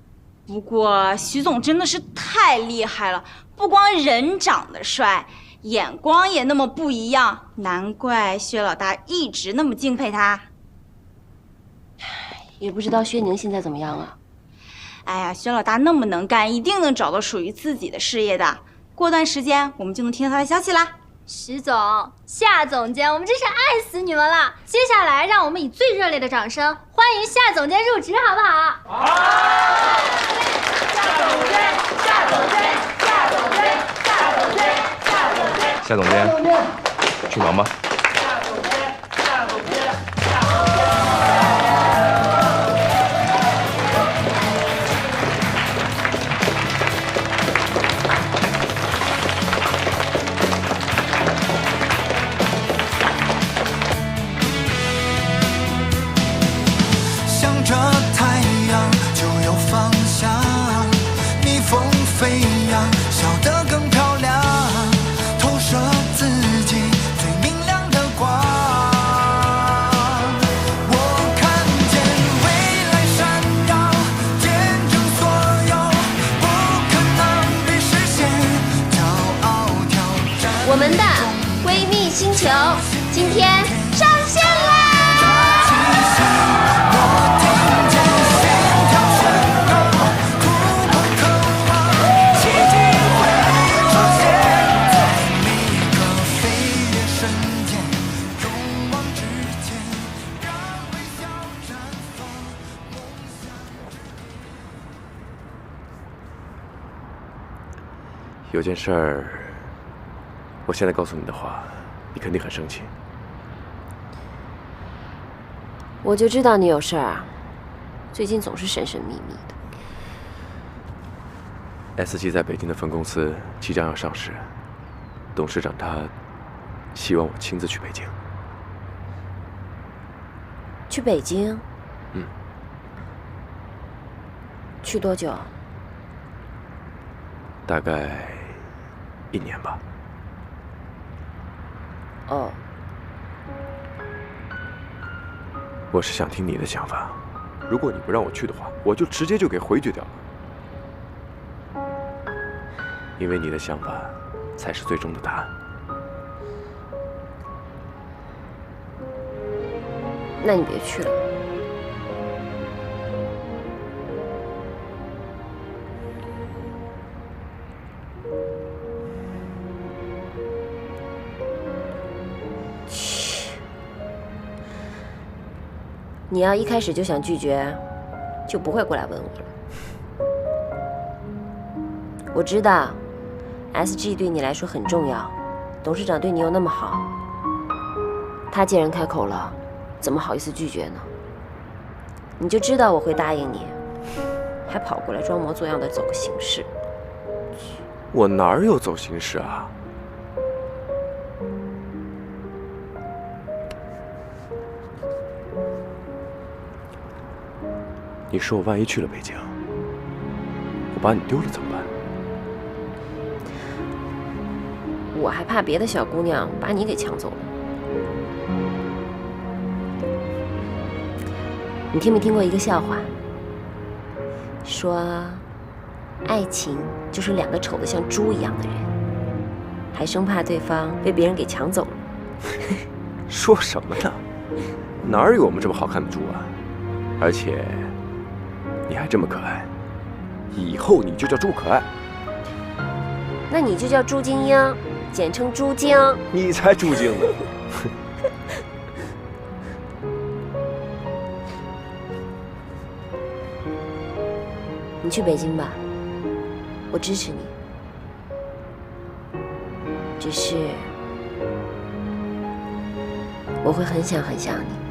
不过徐总真的是太厉害了，不光人长得帅，眼光也那么不一样，难怪薛老大一直那么敬佩他。也不知道薛宁现在怎么样啊？哎呀，薛老大那么能干，一定能找到属于自己的事业的。过段时间我们就能听到他的消息啦。徐总、夏总监，我们真是爱死你们了！接下来让我们以最热烈的掌声欢迎夏总监入职，好不好？好！夏总监，夏总监，夏总监，夏总监，夏总监，夏总监，去忙吧。向着太阳就有方向，逆风飞扬，笑得更漂亮，投射自己最明亮我们的闺蜜星球今天上线啦！有件事儿，我现在告诉你的话，你肯定很生气。我就知道你有事儿啊，最近总是神神秘秘的。SG 在北京的分公司即将要上市，董事长他希望我亲自去北京。去北京？嗯。去多久？大概1年吧。哦。我是想听你的想法，如果你不让我去的话，我就直接就给回绝掉了。因为你的想法才是最终的答案。那你别去了。你要一开始就想拒绝，就不会过来问我了。我知道 ，SG 对你来说很重要，董事长对你又那么好，他既然开口了，怎么好意思拒绝呢？你就知道我会答应你，还跑过来装模作样的走个形式。我哪有走形式啊？你说我万一去了北京，我把你丢了怎么办？我还怕别的小姑娘把你给抢走了。你听没听过一个笑话？说，爱情就是2个丑得像猪一样的人，还生怕对方被别人给抢走了。说什么呢？哪有我们这么好看的猪啊？而且。你还这么可爱，以后你就叫朱可爱。那你就叫朱晶英，简称朱晶。你才朱晶呢。你去北京吧，我支持你。只是我会很想很想你。